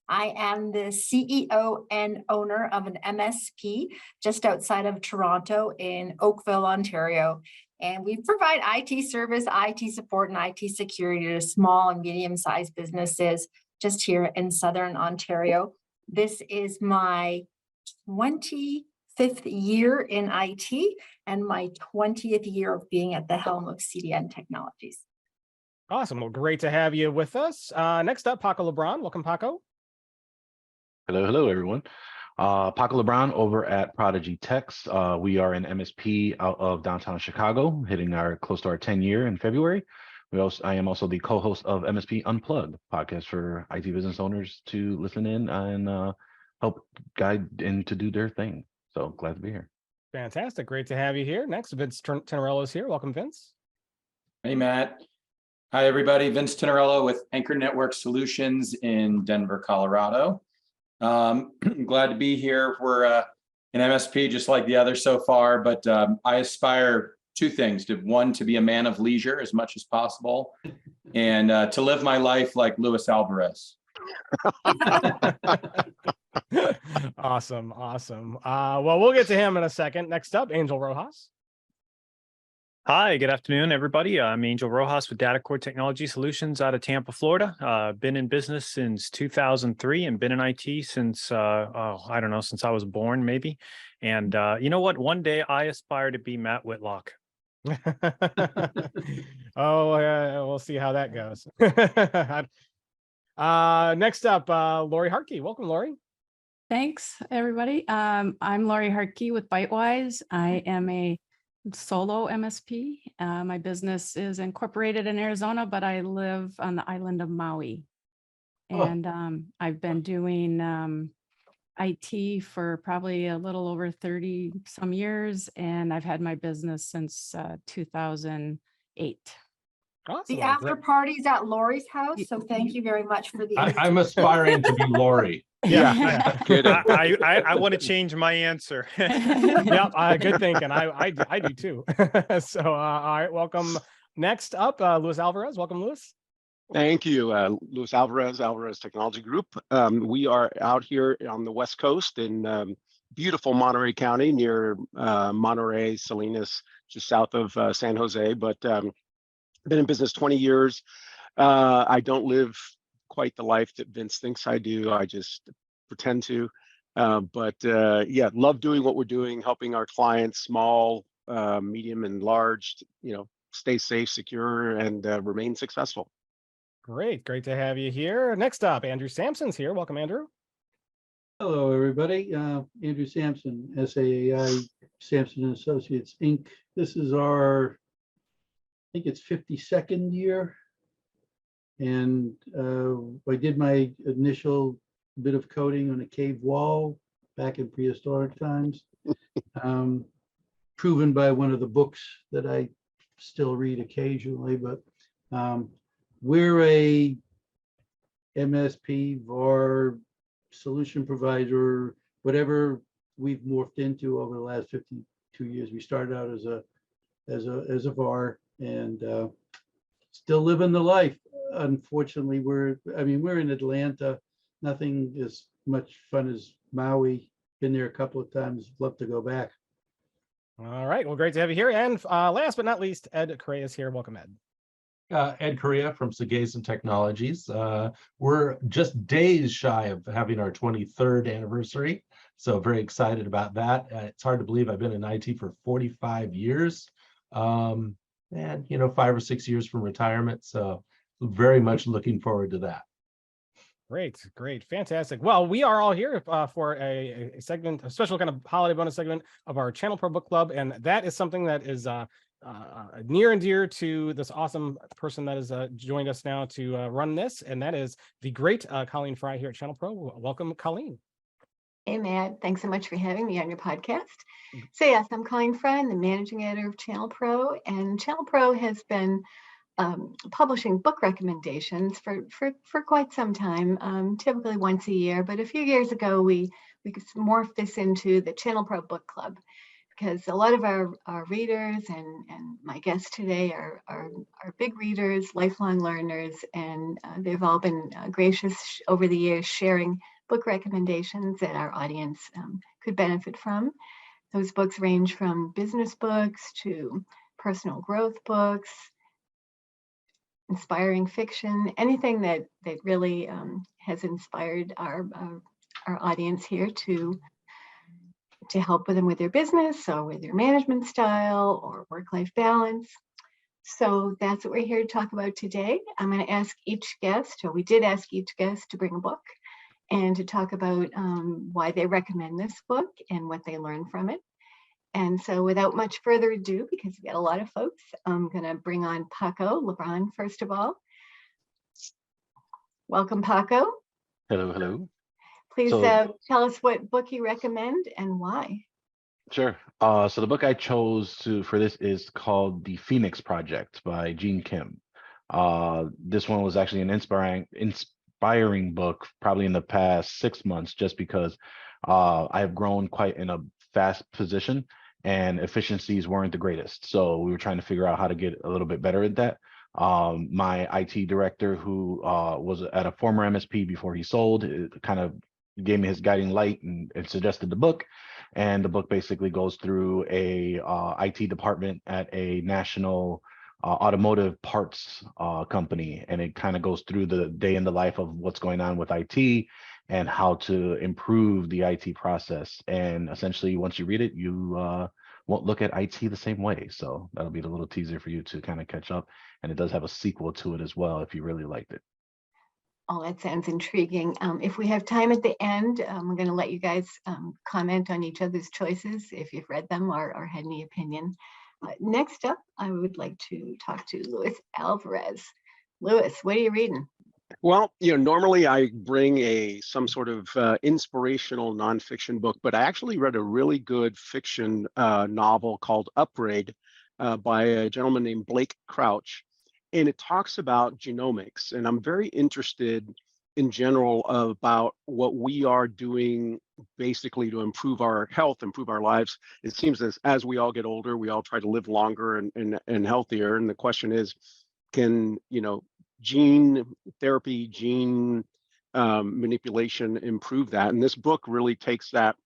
I am the CEO and owner of an MSP just outside of Toronto in Oakville, Ontario. And we provide IT service, IT support, and IT security to small and medium-sized businesses just here in Southern Ontario. This is my 25th year in IT and my 20th year of being at the helm of CDN Technologies. Awesome. Well, great to have you with us. Next up, Paco LeBron. Welcome, Paco. Hello, everyone. Paco LeBron over at Prodigy Techs. We are an MSP out of downtown Chicago, hitting close to our 10 year in February. I am also the co-host of MSP Unplugged, podcast for IT business owners to listen in and help guide and to do their thing. So glad to be here. Fantastic. Great to have you here. Next, Vince Tenorello is here. Welcome, Vince. Hey, Matt. Hi, everybody. Vince Tenorello with Anchor Network Solutions in Denver, Colorado. Glad to be here. We're an MSP just like the others so far, but I aspire two things. One, to be a man of leisure as much as possible, and to live my life like Luis Alvarez. Awesome. Well, we'll get to him in a second. Next up, Angel Rojas. Hi, good afternoon, everybody. I'm Angel Rojas with DataCore Technology Solutions out of Tampa, Florida. Been in business since 2003 and been in IT since, I don't know, since I was born, maybe. And you know what? One day I aspire to be Matt Whitlock. We'll see how that goes. Next up, Lori Harkey. Welcome, Lori. Thanks, everybody. I'm Lori Harkey with Bytewise. I am a solo MSP. My business is incorporated in Arizona, but I live on the island of Maui. And I've been doing IT for probably a little over 30 some years, and I've had my business since 2008. Awesome. The after party's at Lori's house, so thank you very much for the I'm aspiring to be Lori. Yeah. Good. I want to change my answer. Yep, good thinking. I do too. So all right, welcome. Next up, Luis Alvarez. Welcome, Luis. Thank you, Luis Alvarez, Alvarez Technology Group. We are out here on the West Coast in beautiful Monterey County, near Monterey, Salinas, just south of San Jose. But been in business 20 years. I don't live quite the life that Vince thinks I do. I just pretend to. Yeah, love doing what we're doing, helping our clients, small, medium, and large, stay safe, secure, and remain successful. Great to have you here. Next up, Andrew Sampson's here. Welcome, Andrew. Hello, everybody. Andrew Sampson, SAAI Sampson Associates, Inc. This is our, I think it's 52nd year. And I did my initial bit of coding on a cave wall back in prehistoric times, proven by one of the books that I still read occasionally. But we're a MSP or solution provider, whatever we've morphed into over the last 52 years. We started out as a VAR and still living the life. Unfortunately, we're in Atlanta. Nothing as much fun as Maui. Been there a couple of times. Love to go back. All right. Well, great to have you here. And last but not least, Ed Correa is here. Welcome, Ed. Ed Correa from Sagason Technologies. We're just days shy of having our 23rd anniversary. So very excited about that. It's hard to believe I've been in IT for 45 years. And 5 or 6 years from retirement. So very much looking forward to that. Great, fantastic. Well, we are all here for a segment, a special kind of holiday bonus segment of our ChannelPro Book Club, and that is something that is near and dear to this awesome person that has joined us now to run this, and that is the great Colleen Frye here at ChannelPro. Welcome, Colleen. Hey, Matt. Thanks so much for having me on your podcast. So yes, I'm Colleen Frye, the managing editor of ChannelPro, and ChannelPro has been publishing book recommendations for quite some time, typically once a year. But a few years ago, we morphed this into the ChannelPro Book Club, because a lot of our readers and my guests today are big readers, lifelong learners, and they've all been gracious over the years sharing book recommendations that our audience could benefit from. Those books range from business books to personal growth books, inspiring fiction, anything that really has inspired our audience here to help them with their business or with their management style or work-life balance. So that's what we're here to talk about today. I'm going to ask each guest, or we did ask each guest, to bring a book and to talk about why they recommend this book and what they learn from it. And so without much further ado, because we got a lot of folks, I'm going to bring on Paco LeBron first of all. Welcome, Paco. Hello. Please So- tell us what book you recommend and why. Sure. So the book I chose for this is called The Phoenix Project by Gene Kim. This one was actually an inspiring book, probably in the past 6 months, just because I have grown quite in a fast position and efficiencies weren't the greatest. So we were trying to figure out how to get a little bit better at that. My IT director, who was at a former MSP before he sold, kind of gave me his guiding light and suggested the book. And the book basically goes through a IT department at a national automotive parts company, and it kind of goes through the day in the life of what's going on with IT and how to improve the IT process. And essentially, once you read it, you won't look at IT the same way. So that'll be the little teaser for you to kind of catch up. And it does have a sequel to it as well if you really liked it. Oh, that sounds intriguing. If we have time at the end, we're going to let you guys comment on each other's choices if you've read them or had any opinion. Next up, I would like to talk to Luis Alvarez. Luis, what are you reading? Well, normally I bring some sort of inspirational nonfiction book, but I actually read a really good fiction novel called Upgrade by a gentleman named Blake Crouch. And it talks about genomics. And I'm very interested in general about what we are doing basically to improve our health, improve our lives. It seems as we all get older, we all try to live longer and healthier. And the question is, can, gene therapy, gene manipulation improve that? And this book really takes that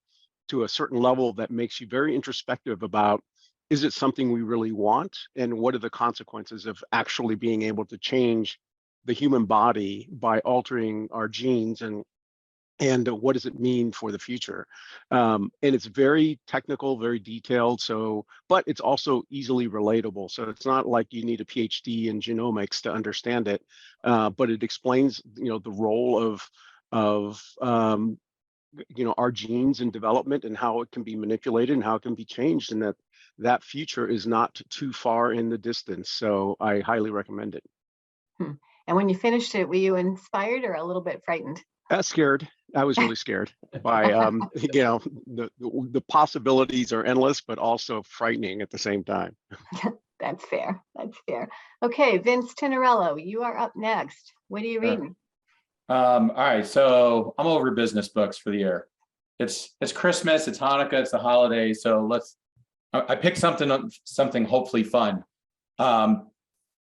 to a certain level that makes you very introspective about, is it something we really want? And what are the consequences of actually being able to change the human body by altering our genes, and what does it mean for the future? And it's very technical, very detailed. But it's also easily relatable. So it's not like you need a PhD in genomics to understand it, but it explains, the role of our genes in development and how it can be manipulated and how it can be changed, and that future is not too far in the distance. So I highly recommend it. And when you finished it, were you inspired or a little bit frightened? Scared. I was really scared by, the possibilities are endless, but also frightening at the same time. That's fair. That's fair. Okay, Vince Tinarello, you are up next. What are you reading? All right, so I'm over business books for the year. It's Christmas, it's Hanukkah, it's the holidays. So I picked something hopefully fun.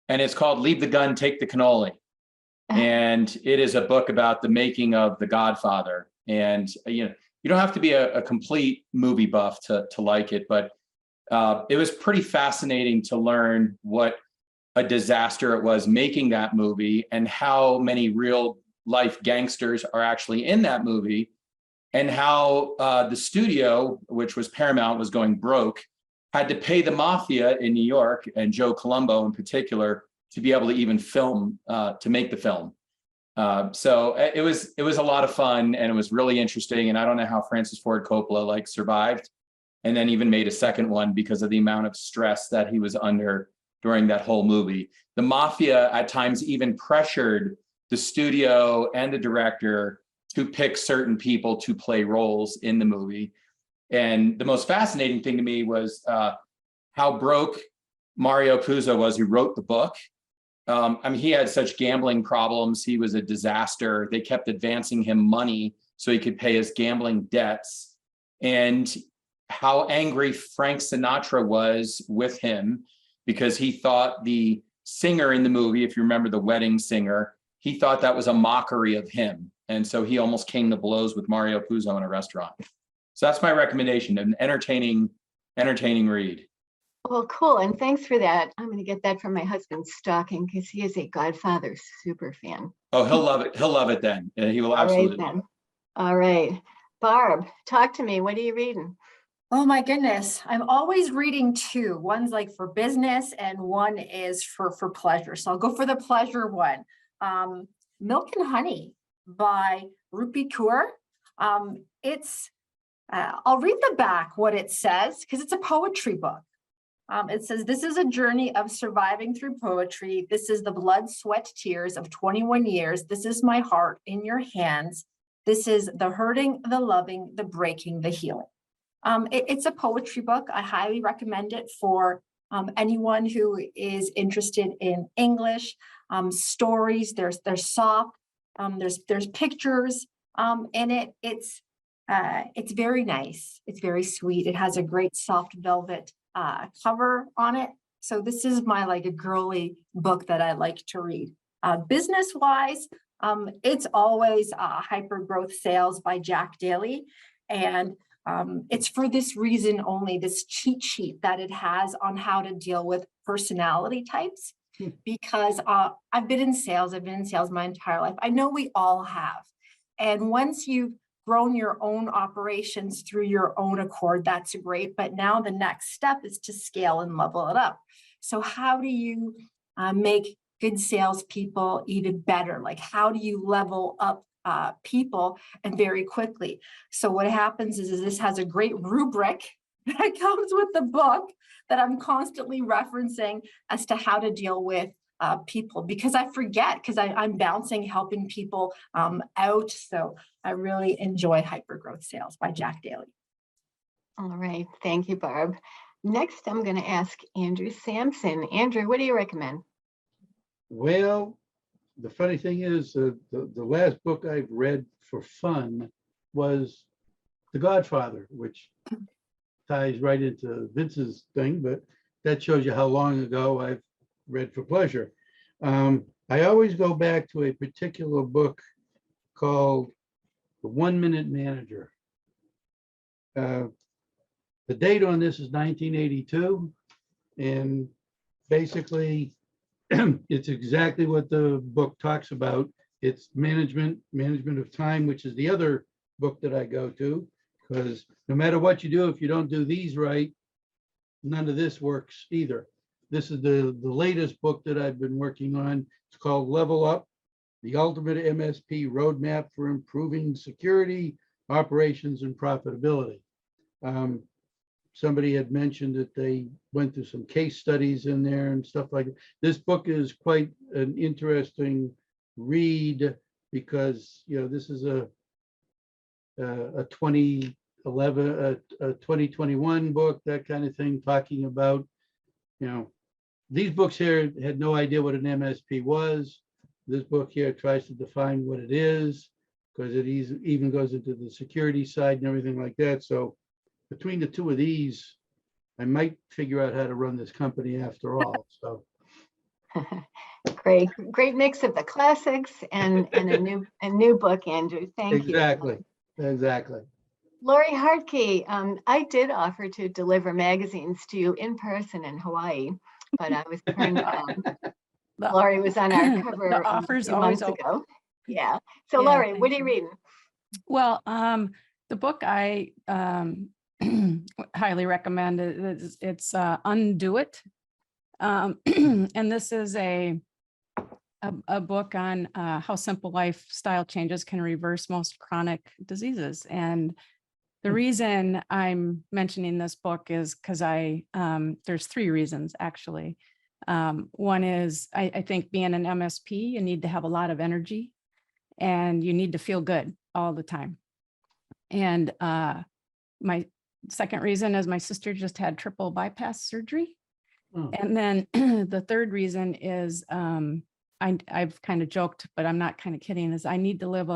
And it's called Leave the Gun, Take the Cannoli. And it is a book about the making of The Godfather. And you don't have to be a complete movie buff to like it, but it was pretty fascinating to learn what a disaster it was making that movie, and how many real life gangsters are actually in that movie, and how the studio, which was Paramount, was going broke, had to pay the mafia in New York, and Joe Colombo in particular, to be able to even film, to make the film. So it was a lot of fun, and it was really interesting. And I don't know how Francis Ford Coppola survived and then even made a second one because of the amount of stress that he was under during that whole movie. The mafia at times even pressured the studio and the director to pick certain people to play roles in the movie. And the most fascinating thing to me was how broke Mario Puzo was, who wrote the book. He had such gambling problems. He was a disaster. They kept advancing him money so he could pay his gambling debts. And how angry Frank Sinatra was with him, because he thought the singer in the movie, if you remember the wedding singer, he thought that was a mockery of him. And so he almost came to blows with Mario Puzo in a restaurant. So that's my recommendation, an entertaining read. Well, cool. And thanks for that. I'm going to get that from my husband's stocking because he is a Godfather super fan. Oh, he'll love it. He'll love it then. He will absolutely. All right, then. All right. Barb, talk to me. What are you reading? Oh my goodness. I'm always reading two. One's for business and one is for pleasure. So I'll go for the pleasure one. Milk and Honey by Rupi Kaur. I'll read the back, what it says, because it's a poetry book. It says, this is a journey of surviving through poetry. This is the blood, sweat, tears of 21 years. This is my heart in your hands. This is the hurting, the loving, the breaking, the healing. It's a poetry book. I highly recommend it for anyone who is interested in English stories. There's soft, there's pictures in it. It's very nice. It's very sweet. It has a great soft velvet cover on it. So this is my like a girly book that I like to read. Business wise, it's always Hyper Growth Sales by Jack Daly, and it's for this reason only, this cheat sheet that it has on how to deal with personality types. Because I've been in sales my entire life. I know we all have. And once you've grown your own operations through your own accord, that's great. But now the next step is to scale and level it up. So how do you make good salespeople even better? Like, how do you level up people and very quickly? So what happens is this has a great rubric that comes with the book that I'm constantly referencing as to how to deal with people, because I forget, because I'm bouncing, helping people out. So I really enjoy Hypergrowth Sales by Jack Daly. All right. Thank you, Barb. Next, I'm going to ask Andrew Sampson. Andrew, what do you recommend? Well, the funny thing is, the last book I've read for fun was The Godfather, which ties right into Vince's thing, but that shows you how long ago I've read for pleasure. I always go back to a particular book called The 1 Minute Manager. The date on this is 1982, and basically it's exactly what the book talks about. It's management of time, which is the other book that I go to, because no matter what you do, if you don't do these right, none of this works either. This is the latest book that I've been working on. It's called Level Up, the Ultimate MSP Roadmap for Improving Security, Operations, and Profitability. Somebody had mentioned that they went through some case studies in there and stuff like that. This book is quite an interesting read because, you know, this is a 2011, a 2021 book, that kind of thing, talking about, you know, these books here had no idea what an MSP was. This book here tries to define what it is, because it even goes into the security side and everything like that. So between the two of these, I might figure out how to run this company after all. So Great mix of the classics and a new book, Andrew. Thank you. Exactly. Lori Hartke, I did offer to deliver magazines to you in person in Hawaii, but I was turned down. Lori was on our cover the offers a few always months ago. Yeah. So Yeah, Lori, what are you reading? Well, the book I highly recommend it's Undo It, and this is a book on how simple lifestyle changes can reverse most chronic diseases. And the reason I'm mentioning this book is because there's three reasons actually. One is I think being an MSP, you need to have a lot of energy and you need to feel good all the time. And my second reason is my sister just had triple bypass surgery. And then the third reason is I've kind of joked, but I'm not kind of kidding, is I need to live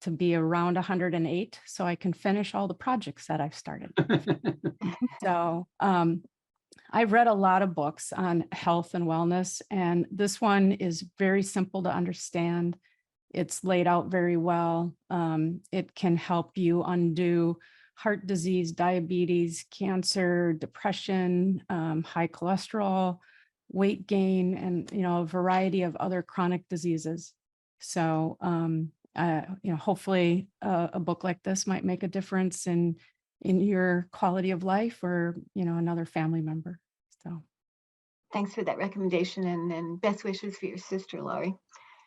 to be around 108 so I can finish all the projects that I've started. So I've read a lot of books on health and wellness, and this one is very simple to understand. It's laid out very well. It can help you undo heart disease, diabetes, cancer, depression, high cholesterol, weight gain, and a variety of other chronic diseases. So hopefully a book like this might make a difference in your quality of life or another family member. So Thanks for that recommendation and best wishes for your sister, Lori.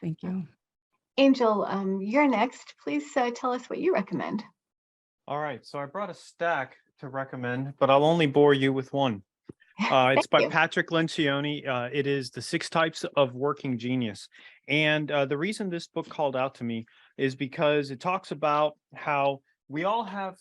Thank you. Angel, you're next. Please tell us what you recommend. All right, so I brought a stack to recommend, but I'll only bore you with one. It's by Patrick Lencioni. It is The 6 Types of Working Genius. And the reason this book called out to me is because it talks about how we all have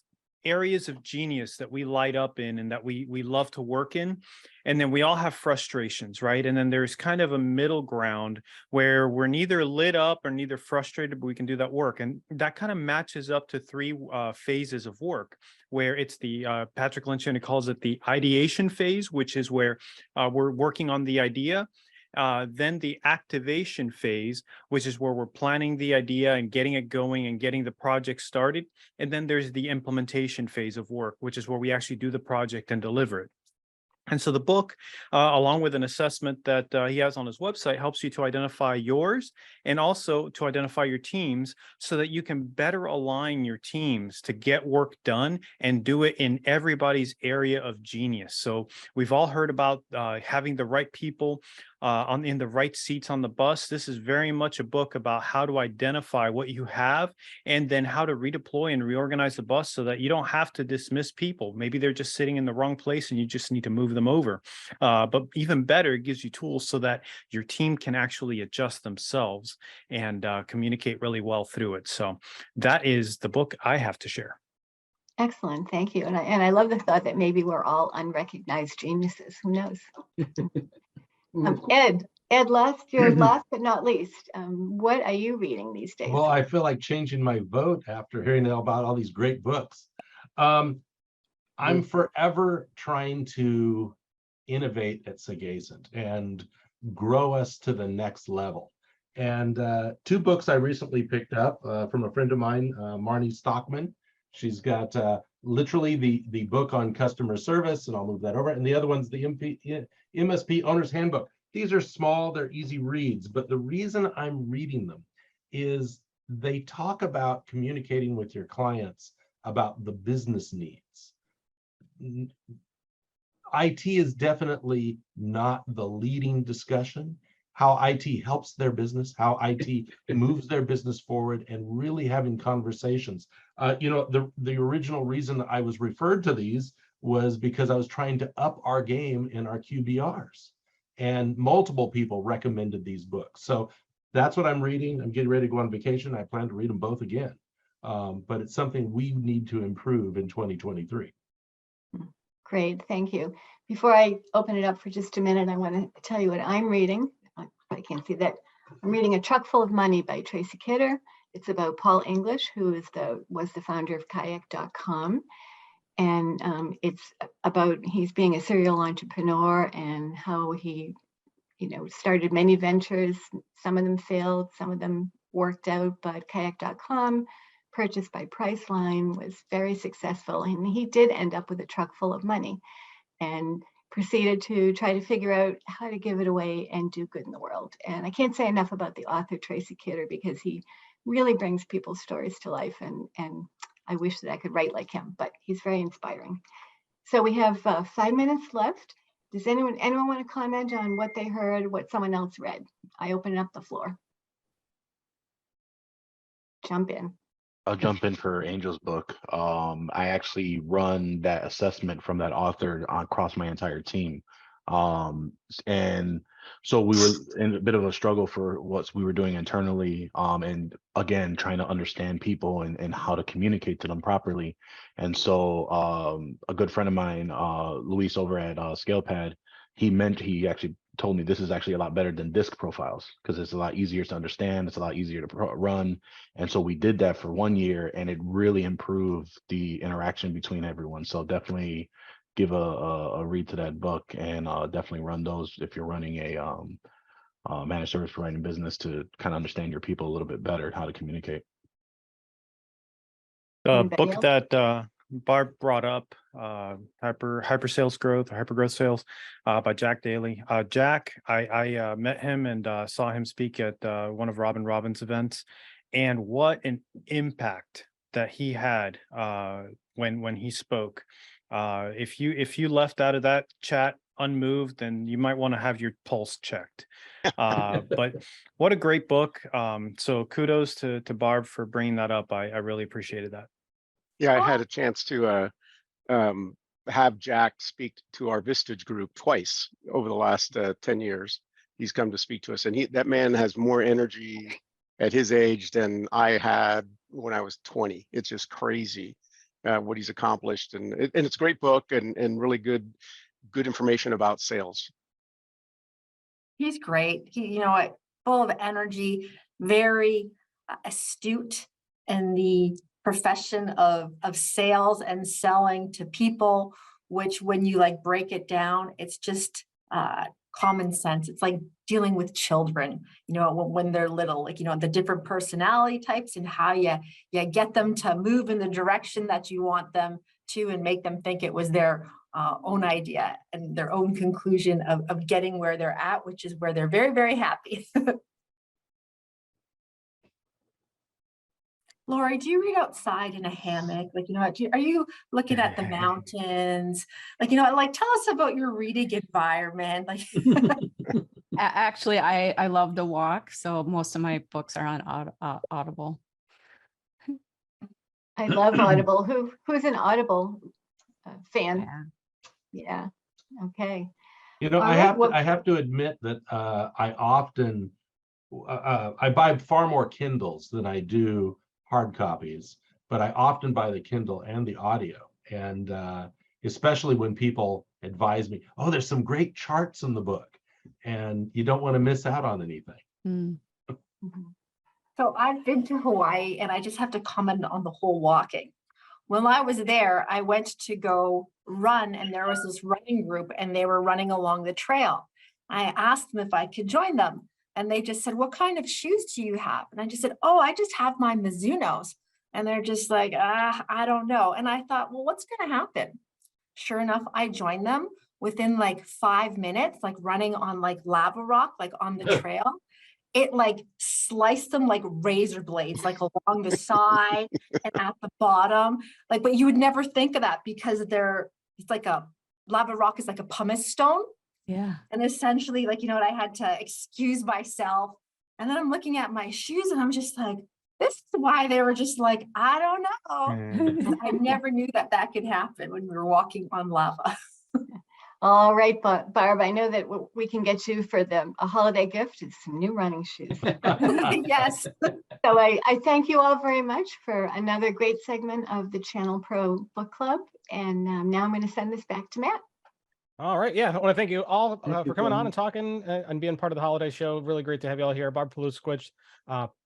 areas of genius that we light up in and that we love to work in. And then we all have frustrations, right? And then there's kind of a middle ground where we're neither lit up or neither frustrated, but we can do that work. And that kind of matches up to three phases of work, where it's the Patrick Lynch calls it the ideation phase, which is where we're working on the idea. Then the activation phase, which is where we're planning the idea and getting it going and getting the project started. And then there's the implementation phase of work, which is where we actually do the project and deliver it. And so the book, along with an assessment that he has on his website, helps you to identify yours and also to identify your teams so that you can better align your teams to get work done and do it in everybody's area of genius. So we've all heard about having the right people in the right seats on the bus. This is very much a book about how to identify what you have and then how to redeploy and reorganize the bus so that you don't have to dismiss people. Maybe they're just sitting in the wrong place and you just need to move them over. But even better, it gives you tools so that your team can actually adjust themselves and communicate really well through it. So that is the book I have to share. Excellent, thank you. And I love the thought that maybe we're all unrecognized geniuses. Who knows? Ed, last but not least, what are you reading these days? Well, I feel like changing my vote after hearing about all these great books. I'm forever trying to innovate at Sagazent and grow us to the next level. And two books I recently picked up from a friend of mine, Marnie Stockman. She's got literally the book on customer service, and I'll move that over. And the other one's the MSP Owner's Handbook. These are small, they're easy reads, but the reason I'm reading them is they talk about communicating with your clients about the business needs. IT is definitely not the leading discussion. How IT helps their business, how IT moves their business forward, and really having conversations. The original reason I was referred to these was because I was trying to up our game in our QBRs, and multiple people recommended these books. So that's what I'm reading. I'm getting ready to go on vacation. I plan to read them both again, but it's something we need to improve in 2023. Great, thank you. Before I open it up for just a minute, I want to tell you what I'm reading. I can't see that. I'm reading A Truck Full of Money by Tracy Kidder. It's about Paul English, who was the founder of kayak.com. And it's about he's being a serial entrepreneur and how he, started many ventures. Some of them failed, some of them worked out, but kayak.com, purchased by Priceline, was very successful. And he did end up with a truck full of money and proceeded to try to figure out how to give it away and do good in the world. And I can't say enough about the author, Tracy Kidder, because he really brings people's stories to life. And I wish that I could write like him, but he's very inspiring. So we have 5 minutes left. Does anyone want to comment on what they heard, what someone else read? I open up the floor. Jump in. I'll jump in for Angel's book. I actually run that assessment from that author across my entire team. And so we were in a bit of a struggle for what we were doing internally, and again, trying to understand people and how to communicate to them properly. And so a good friend of mine, Luis over at ScalePad, he actually told me this is actually a lot better than disc profiles because it's a lot easier to understand. It's a lot easier to run. And so we did that for 1 year, and it really improved the interaction between everyone. So definitely give a read to that book, and definitely run those if you're running a managed service providing business to kind of understand your people a little bit better, how to communicate. The book that Barb brought up, hyper sales growth or hyper growth sales, by Jack Daly. Jack, I met him and saw him speak at one of Robin Robbins' events, and what an impact that he had when he spoke. If you left out of that chat unmoved, then you might want to have your pulse checked. But what a great book. So kudos to Barb for bringing that up. I really appreciated that. Yeah, I had a chance to have Jack speak to our Vistage group twice over the last 10 years. He's come to speak to us, and that man has more energy at his age than I had when I was 20. It's just crazy. what he's accomplished, and it's a great book and really good information about sales. He's great. He, full of energy, very astute in the profession of sales and selling to people, which when you like break it down, it's just common sense. It's like dealing with children, when they're little, like, the different personality types and how you get them to move in the direction that you want them to and make them think it was their own idea and their own conclusion of getting where they're at, which is where they're very, very happy. Lori, do you read outside in a hammock? Like, are you looking at the mountains? Like, tell us about your reading environment. Like, Actually, I love to walk, so most of my books are on Audible. I love Audible. Who's an Audible fan? Yeah. Okay. I have to admit that I often I buy far more Kindles than I do hard copies, but I often buy the Kindle and the audio, and especially when people advise me, oh, there's some great charts in the book, and you don't want to miss out on anything. So I've been to Hawaii, and I just have to comment on the whole walking. When I was there, I went to go run, and there was this running group, and they were running along the trail. I asked them if I could join them, and they just said, "What kind of shoes do you have?" And I just said, "Oh, I just have my Mizunos." And they're just like, I don't know. And I thought, well, what's going to happen? Sure enough, I joined them within like 5 minutes, like running on like lava rock, like on the trail. It like sliced them like razor blades, like along the side and at the bottom. Like, but you would never think of that because it's like a lava rock is like a pumice stone. Yeah. And essentially, like, I had to excuse myself. And then I'm looking at my shoes and I'm just like, this is why they were just like, I don't know. I never knew that could happen when we were walking on lava. All right, but Barb, I know that we can get you for a holiday gift is some new running shoes. Yes. So I thank you all very much for another great segment of the ChannelPro Book Club. And now I'm going to send this back to Matt. All right. Yeah. I want to thank you all for coming on and talking and being part of the holiday show. Really great to have you all here. Barb Palusquich,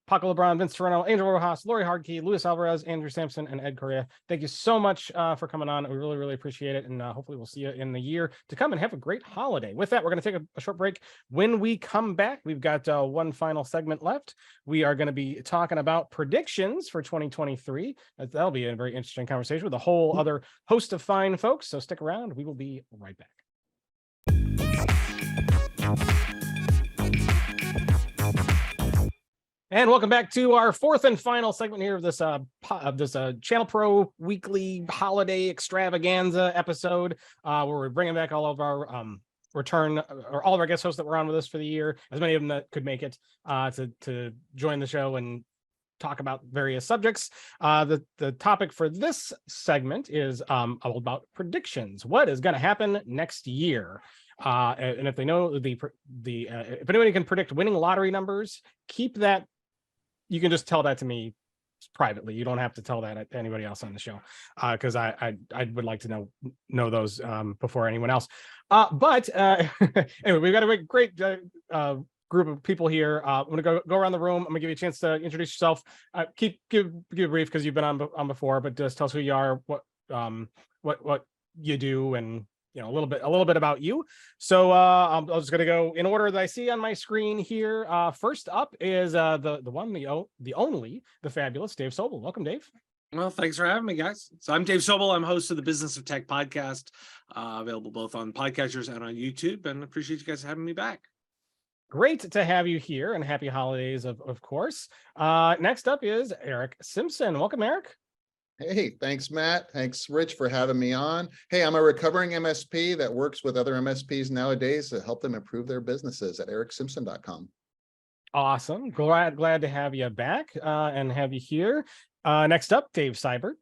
Paco LeBron, Vince Serrano, Angel Rojas, Lori Hardkey, Luis Alvarez, Andrew Sampson, and Ed Correa. Thank you so much for coming on. We really, really appreciate it. And hopefully we'll see you in the year to come and have a great holiday. With that, we're going to take a short break. When we come back, we've got one final segment left. We are going to be talking about predictions for 2023. That'll be a very interesting conversation with a whole other host of fine folks. So stick around. We will be right back. And welcome back to our fourth and final segment here of this ChannelPro Weekly Holiday Extravaganza episode, where we're bringing back all of our all of our guest hosts that were on with us for the year, as many of them that could make it to join the show and talk about various subjects. The topic for this segment is about predictions. What is going to happen next year? And if they know if anybody can predict winning lottery numbers, keep that. You can just tell that to me privately. You don't have to tell that to anybody else on the show, because I would like to know those before anyone else. But anyway, we've got a great group of people here. I'm gonna go around the room. I'm gonna give you a chance to introduce yourself. Give brief because you've been on before, but just tell us who you are, what you do, and a little bit about you. So I'm just gonna go in order that I see on my screen here. First up is the one, the only, the fabulous Dave Sobel. Welcome, Dave. Well, thanks for having me, guys. So I'm Dave Sobel. I'm host of the Business of Tech podcast, available both on podcasters and on YouTube, and appreciate you guys having me back. Great to have you here, and happy holidays, of course. Next up is Eric Simpson. Welcome, Eric. Hey, thanks, Matt. Thanks, Rich, for having me on. Hey, I'm a recovering MSP that works with other MSPs nowadays to help them improve their businesses at ericsimpson.com. Awesome. Glad to have you back and have you here. Next up, Dave Seibert.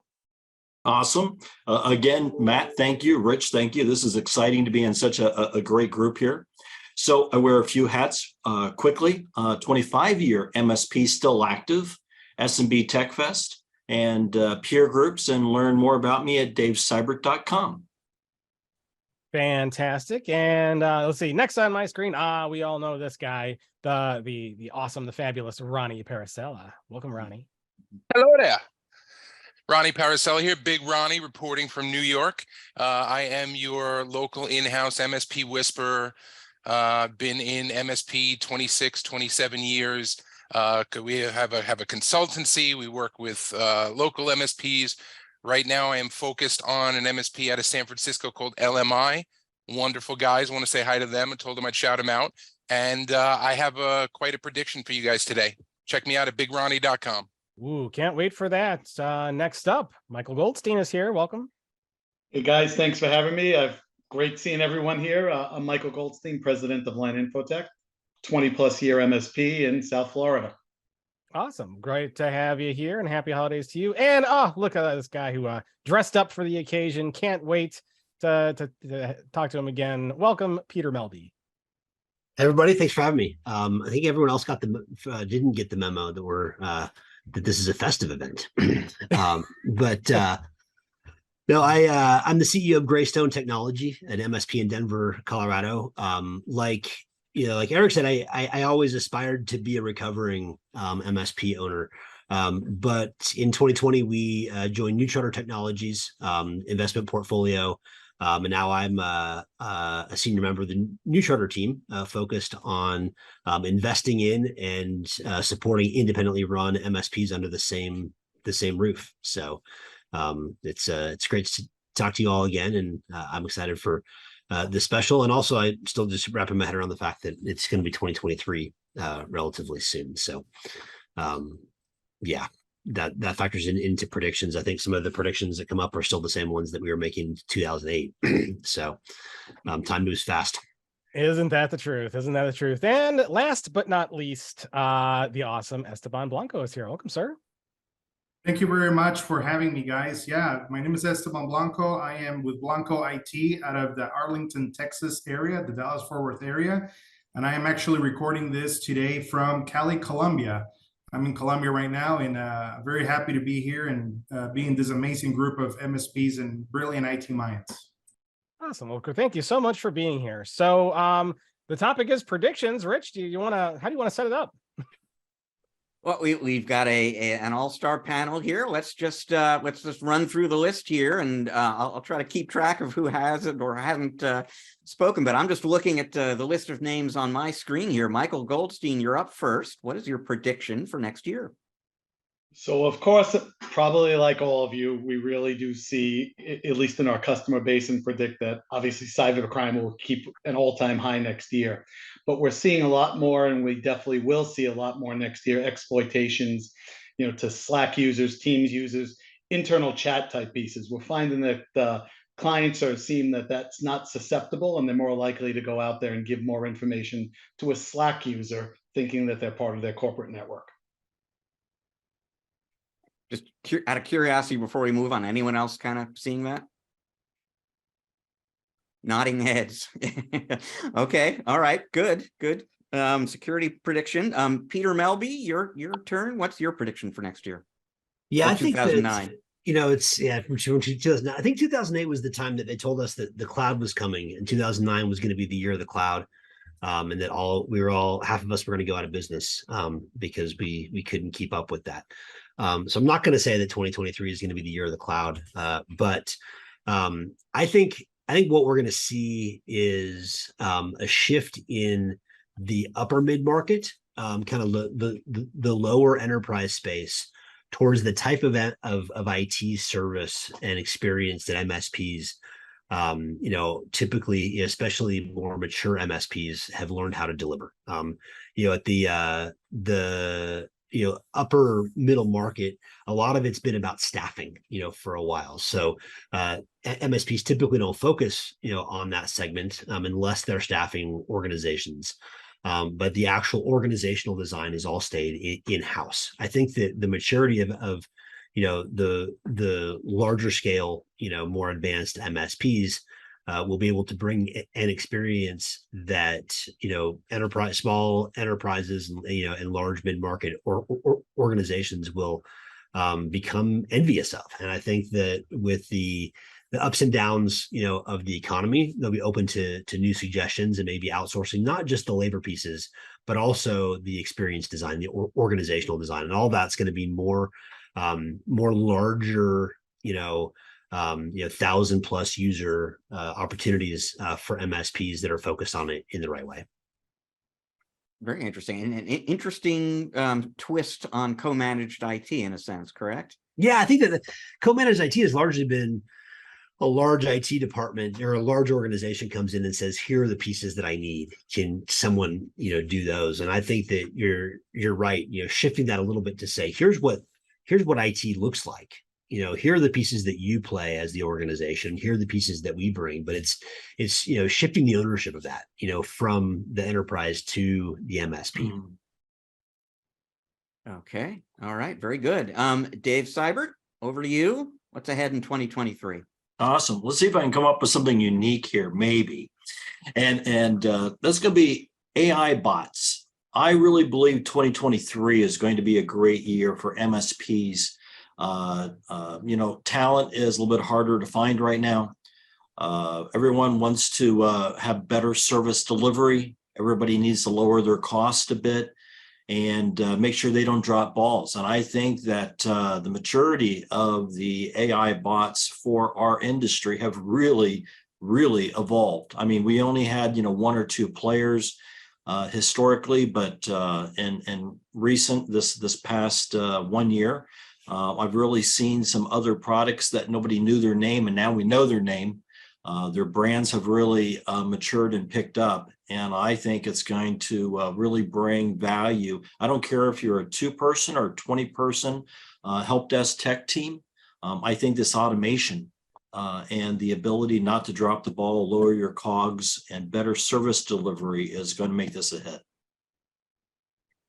Awesome. Again, Matt, thank you. Rich, thank you. This is exciting to be in such a great group here. So I wear a few hats quickly. 25-year MSP still active, SMB Tech Fest, and peer groups, and learn more about me at davesybert.com. Fantastic. And let's see, next on my screen, we all know this guy, the awesome, the fabulous Ronnie Paracella. Welcome, Ronnie. Hello there. Ronnie Paracella here, Big Ronnie, reporting from New York. I am your local in-house MSP whisperer. Been in MSP 26, 27 years. We have a consultancy. We work with local MSPs. Right now, I am focused on an MSP out of San Francisco called LMI. Wonderful guys. I want to say hi to them. I told them I'd shout them out. And I have quite a prediction for you guys today. Check me out at bigronnie.com. Ooh, can't wait for that. Next up, Michael Goldstein is here. Welcome. Hey guys, thanks for having me. Great seeing everyone here. I'm Michael Goldstein, president of Line Infotech, 20+ year MSP in South Florida. Awesome. Great to have you here, and happy holidays to you. And look at this guy who dressed up for the occasion. Can't wait to talk to him again. Welcome, Peter Melby. Hey everybody, thanks for having me. I think everyone else didn't get the memo that that this is a festive event. No, I'm the CEO of Greystone Technology, an MSP in Denver, Colorado. Like Eric said, I always aspired to be a recovering MSP owner. But in 2020, we joined New Charter Technologies investment portfolio. And now I'm a senior member of the New Charter team, focused on investing in and supporting independently run MSPs under the same roof. So it's great to talk to you all again, and I'm excited for this special. And also, I still just wrapping my head around the fact that it's going to be 2023 relatively soon. So yeah. That factors into predictions. I think some of the predictions that come up are still the same ones that we were making in 2008. So time moves fast. Isn't that the truth? Isn't that the truth? And last but not least, the awesome Esteban Blanco is here. Welcome, sir. Thank you very much for having me, guys. Yeah, my name is Esteban Blanco. I am with Blanco IT out of the Arlington, Texas area, the Dallas-Fort Worth area. And I am actually recording this today from Cali, Colombia. I'm in Colombia right now, and very happy to be here and be in this amazing group of MSPs and brilliant IT minds. Awesome. Well, thank you so much for being here. So the topic is predictions. Rich, how do you want to set it up? Well, we've got an all-star panel here. Let's just run through the list here, and I'll try to keep track of who hasn't or hasn't spoken. But I'm just looking at the list of names on my screen here. Michael Goldstein, you're up first. What is your prediction for next year? So of course, probably like all of you, we really do see, at least in our customer base, and predict that obviously cybercrime will keep an all-time high next year. But we're seeing a lot more, and we definitely will see a lot more next year, exploitations, to Slack users, Teams users, internal chat type pieces. We're finding that the clients are seeing that that's not susceptible, and they're more likely to go out there and give more information to a Slack user, thinking that they're part of their corporate network. Just out of curiosity, before we move on, anyone else kind of seeing that? Nodding heads. Okay. All right. Good. Security prediction. Peter Melby, your turn. What's your prediction for next year? Yeah, or I think 2009. From 2009. I think 2008 was the time that they told us that the cloud was coming, and 2009 was going to be the year of the cloud, and that half of us were going to go out of business because we couldn't keep up with that. So I'm not going to say that 2023 is going to be the year of the cloud, but I think what we're going to see is a shift in the upper mid market, kind of the lower enterprise space, towards the type of IT service and experience that MSPs, typically, especially more mature MSPs, have learned how to deliver. At the upper middle market, a lot of it's been about staffing, for a while. So MSPs typically don't focus, on that segment unless they're staffing organizations. But the actual organizational design is all stayed in-house. I think that the maturity of the larger scale, more advanced MSPs will be able to bring an experience that small enterprises and large mid-market or organizations will become envious of. And I think that with the ups and downs, of the economy, they'll be open to new suggestions and maybe outsourcing not just the labor pieces, but also the experience design, the organizational design, and all that's going to be more larger, 1,000+ user opportunities for MSPs that are focused on it in the right way. Very interesting, and an interesting twist on co-managed IT in a sense, correct? Yeah, I think that the co-managed IT has largely been a large IT department or a large organization comes in and says, here are the pieces that I need. Can someone, do those? And I think that you're right, shifting that a little bit to say, here's what IT looks like. Here are the pieces that you play as the organization. Here are the pieces that we bring, but it's shifting the ownership of that, from the enterprise to the MSP. Okay. All right. Very good. Dave Seibert, over to you. What's ahead in 2023? Awesome. Let's see if I can come up with something unique here, maybe. And that's going to be AI bots. I really believe 2023 is going to be a great year for MSPs. Talent is a little bit harder to find right now. Everyone wants to have better service delivery. Everybody needs to lower their cost a bit and make sure they don't drop balls. And I think that the maturity of the AI bots for our industry have really, really evolved. I mean, we only had, one or two players historically, but in recent, this past 1 year, I've really seen some other products that nobody knew their name, and now we know their name. Their brands have really matured and picked up, and I think it's going to really bring value. I don't care if you're a 2-person or 20-person help desk tech team. I think this automation and the ability not to drop the ball, lower your COGS, and better service delivery is going to make this a hit.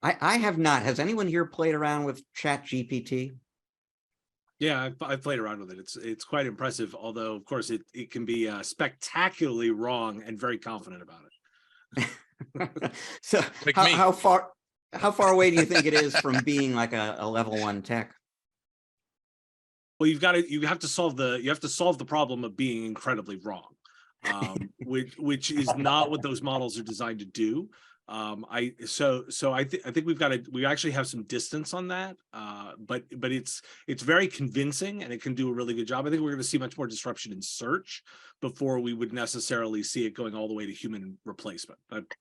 I have not. Has anyone here played around with ChatGPT? Yeah, I've played around with it. It's quite impressive, although of course it can be spectacularly wrong and very confident about it. So how far away do you think it is from being like a level 1 tech? Well, you have to solve the problem of being incredibly wrong, which is not what those models are designed to do. I think we actually have some distance on that, but it's very convincing and it can do a really good job. I think we're going to see much more disruption in search before we would necessarily see it going all the way to human replacement.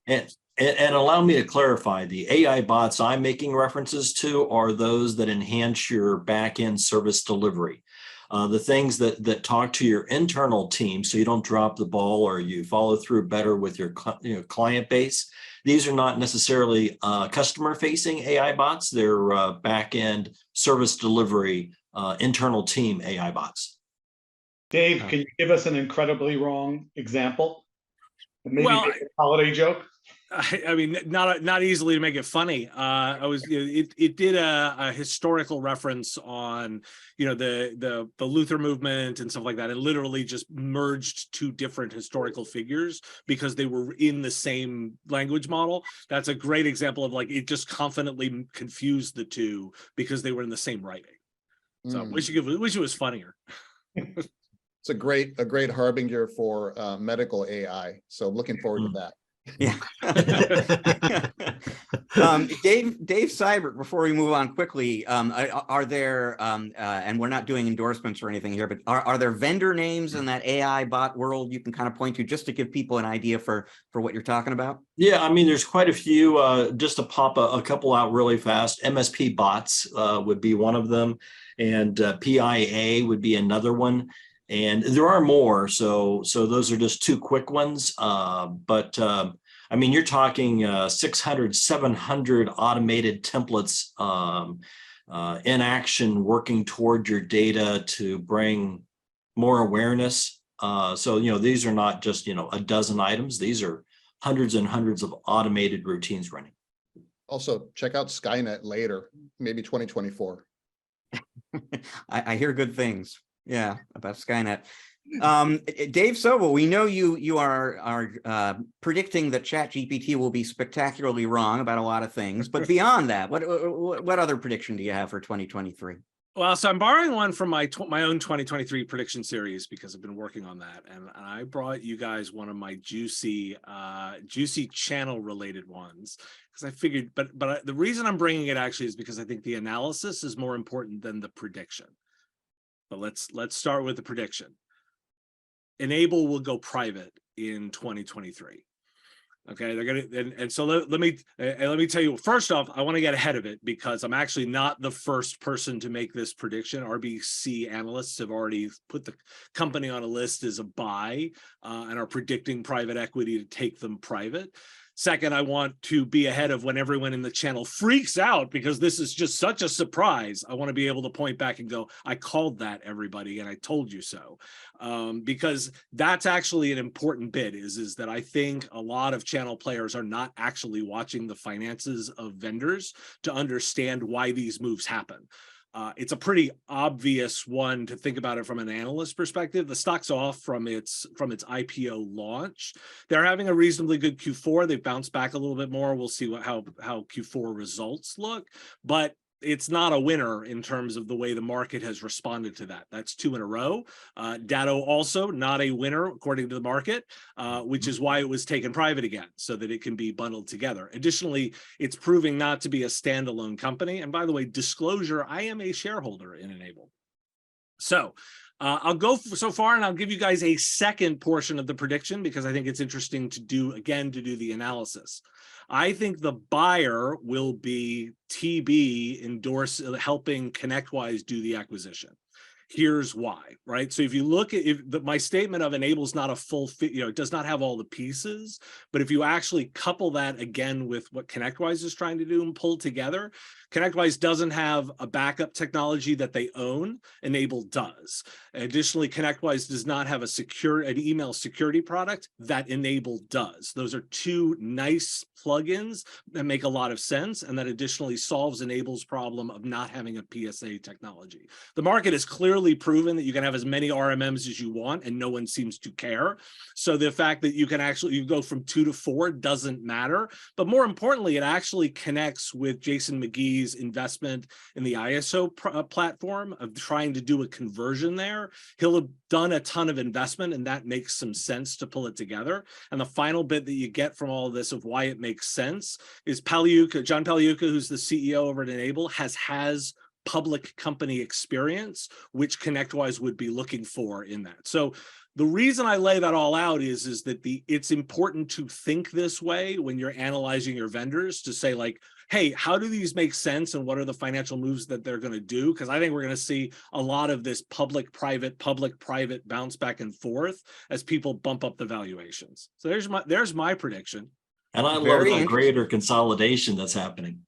And allow me to clarify, the AI bots I'm making references to are those that enhance your back-end service delivery. The things that talk to your internal team so you don't drop the ball or you follow through better with your client base. These are not necessarily customer-facing AI bots. They're back-end service delivery, internal team AI bots. Dave, can you give us an incredibly wrong example? Maybe make a holiday joke? I mean, not easily to make it funny. It did a historical reference on, the Luther movement and stuff like that. It literally just merged 2 different historical figures because they were in the same language model. That's a great example of it just confidently confused the 2 because they were in the same writing. So wish it was funnier. It's a great harbinger for medical AI. So looking forward to that. Yeah. Dave Seibert, before we move on quickly, are there, and we're not doing endorsements or anything here, but are there vendor names in that AI bot world you can kind of point to just to give people an idea for what you're talking about? Yeah, I mean, there's quite a few, just to pop a couple out really fast. MSP bots would be one of them, and PIA would be another one. And there are more, so those are just 2 quick ones. But I mean, you're talking 600, 700 automated templates in action, working toward your data to bring more awareness. So these are not just a dozen items. These are hundreds and hundreds of automated routines running. Also, check out Skynet later, maybe 2024. I hear good things. Yeah, about Skynet. Dave Sobel, we know you are predicting that ChatGPT will be spectacularly wrong about a lot of things, but beyond that, what other prediction do you have for 2023? Well, so I'm borrowing one from my own 2023 prediction series because I've been working on that, and I brought you guys one of my juicy channel related ones because I figured. But the reason I'm bringing it actually is because I think the analysis is more important than the prediction. But let's start with the prediction. Enable will go private in 2023. Okay, they're gonna, and so let me tell you. First off, I want to get ahead of it because I'm actually not the first person to make this prediction. RBC analysts have already put the company on a list as a buy and are predicting private equity to take them private. Second, I want to be ahead of when everyone in the channel freaks out because this is just such a surprise. I want to be able to point back and go, I called that, everybody, and I told you so. Because that's actually an important bit is that I think a lot of channel players are not actually watching the finances of vendors to understand why these moves happen. It's a pretty obvious one to think about it from an analyst perspective. The stock's off from its IPO launch. They're having a reasonably good Q4. They've bounced back a little bit more. We'll see how Q4 results look, but it's not a winner in terms of the way the market has responded to that. That's 2 in a row. Datto also not a winner according to the market, which is why it was taken private again, so that it can be bundled together. Additionally, it's proving not to be a standalone company. And by the way, disclosure, I am a shareholder in Enable. So I'll go so far and I'll give you guys a second portion of the prediction because I think it's interesting to do the analysis. I think the buyer will be TB helping ConnectWise do the acquisition. Here's why, right? So if you look at my statement of Enable's not a full fit, it does not have all the pieces, but if you actually couple that again with what ConnectWise is trying to do and pull together, ConnectWise doesn't have a backup technology that they own. Enable does. Additionally, ConnectWise does not have an email security product that Enable does. Those are two nice plugins that make a lot of sense, and that additionally solves Enable's problem of not having a PSA technology. The market has clearly proven that you can have as many RMMs as you want, and no one seems to care. So the fact that you go from 2 to 4 doesn't matter. But more importantly, it actually connects with Jason McGee's investment in the ISO platform of trying to do a conversion there. He'll have done a ton of investment, and that makes some sense to pull it together. And the final bit that you get from all of this of why it makes sense is John Pagliuca, who's the CEO over at Enable, has public company experience, which ConnectWise would be looking for in that. So the reason I lay that all out is that it's important to think this way when you're analyzing your vendors, to say like, hey, how do these make sense and what are the financial moves that they're going to do? Because I think we're going to see a lot of this public-private bounce back and forth as people bump up the valuations. So there's my prediction. And I love that greater consolidation that's happening.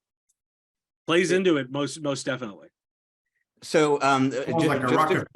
Plays into it most definitely. So like a rocket.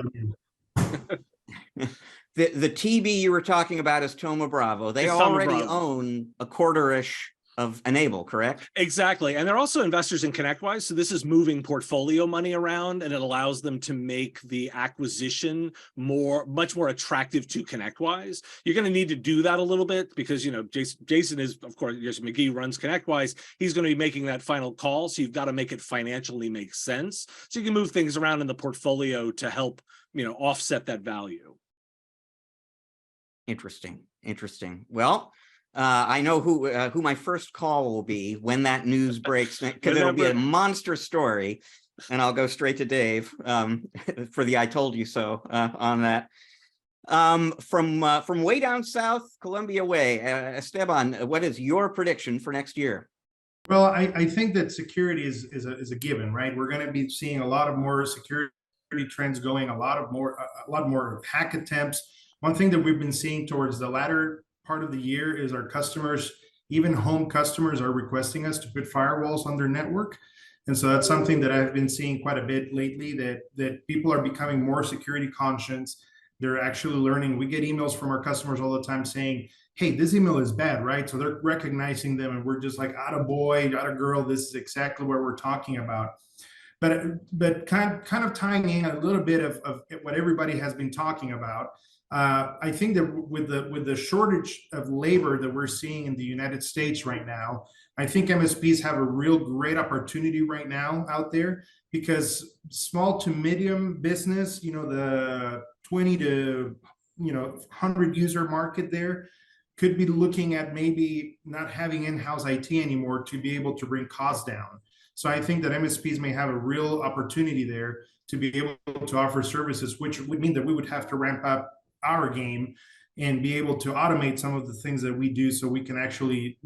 The TB you were talking about is Thoma Bravo. They already own a quarter-ish of Enable, correct? Exactly. And they're also investors in ConnectWise. So this is moving portfolio money around, and it allows them to make the acquisition much more attractive to ConnectWise. You're going to need to do that a little bit because, Jason is, of course, Jason McGee runs ConnectWise. He's going to be making that final call. So you've got to make it financially make sense. So you can move things around in the portfolio to help, offset that value. Interesting. Well, I know who my first call will be when that news breaks, because it'll be a monster story, and I'll go straight to Dave for the "I told you so" on that. From way down south, Columbia way, Esteban, what is your prediction for next year? Well, I think that security is a given, right? We're going to be seeing a lot of more security trends going, a lot more hack attempts. One thing that we've been seeing towards the latter part of the year is our customers, even home customers, are requesting us to put firewalls on their network. And so that's something that I've been seeing quite a bit lately, that people are becoming more security conscious. They're actually learning. We get emails from our customers all the time saying, hey, this email is bad, right? So they're recognizing them, and we're just like, atta boy, atta girl, this is exactly what we're talking about. But kind of tying in a little bit of what everybody has been talking about, I think that with the shortage of labor that we're seeing in the United States right now, I think MSPs have a real great opportunity right now out there, because small to medium business, the 20 to 100 user market there could be looking at maybe not having in-house IT anymore to be able to bring costs down. So I think that MSPs may have a real opportunity there to be able to offer services, which would mean that we would have to ramp up our game and be able to automate some of the things that we do, so we can actually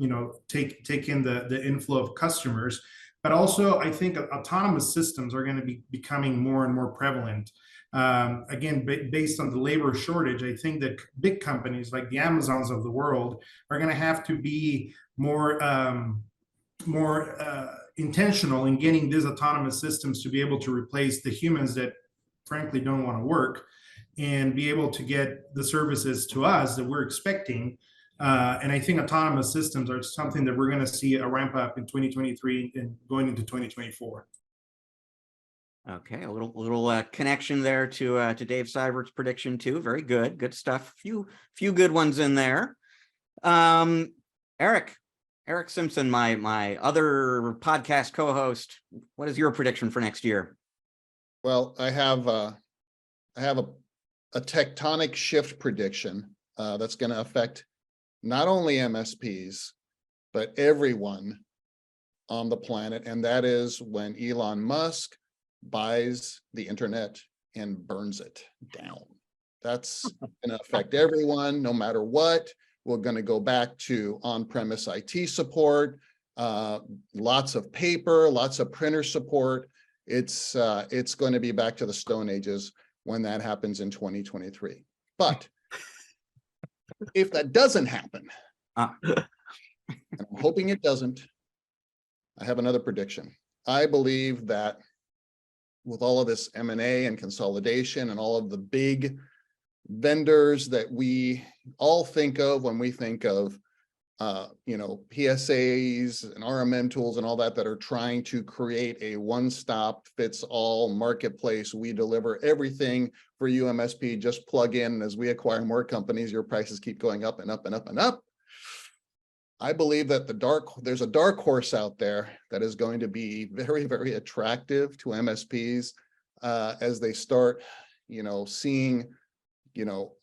take in the inflow of customers. But also, I think autonomous systems are going to be becoming more and more prevalent. Again, based on the labor shortage, I think that big companies like the Amazons of the world are going to have to be more intentional in getting these autonomous systems to be able to replace the humans that frankly don't want to work, and be able to get the services to us that we're expecting. And I think autonomous systems are something that we're going to see a ramp up in 2023 and going into 2024. Okay, a little connection there to Dave Seibert's prediction too. Very good stuff. Few good ones in there. Eric Simpson, my other podcast co-host. What is your prediction for next year? Well, I have a tectonic shift prediction that's going to affect not only MSPs, but everyone on the planet. And that is when Elon Musk buys the internet and burns it down. That's going to affect everyone, no matter what. We're going to go back to on-premise IT support, lots of paper, lots of printer support. It's going to be back to the Stone Ages when that happens in 2023. But if that doesn't happen, and I'm hoping it doesn't, I have another prediction. I believe that with all of this M&A and consolidation and all of the big vendors that we all think of when we think of PSAs and RMM tools and all that are trying to create a one-stop fits all marketplace. We deliver everything for you, MSP. Just plug in. As we acquire more companies, your prices keep going up and up and up and up. I believe that there's a dark horse out there that is going to be very, very attractive to MSPs as they start, seeing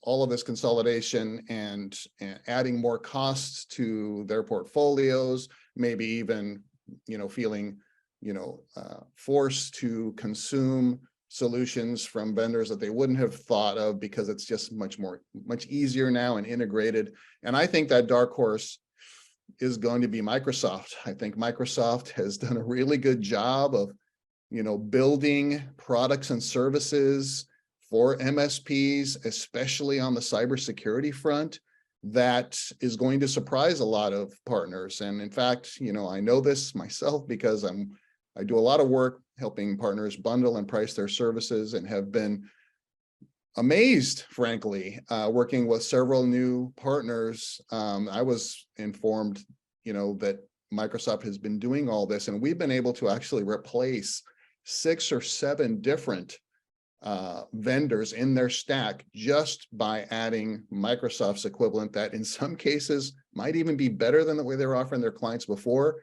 all of this consolidation and adding more costs to their portfolios, maybe even, feeling, forced to consume solutions from vendors that they wouldn't have thought of because it's just much easier now and integrated. And I think that dark horse is going to be Microsoft. I think Microsoft has done a really good job of, building products and services for MSPs, especially on the cybersecurity front, that is going to surprise a lot of partners. And in fact, I know this myself because I do a lot of work helping partners bundle and price their services, and have been amazed, frankly, working with several new partners. I was informed, that Microsoft has been doing all this, and we've been able to actually replace 6 or 7 different vendors in their stack just by adding Microsoft's equivalent that in some cases might even be better than the way they were offering their clients before.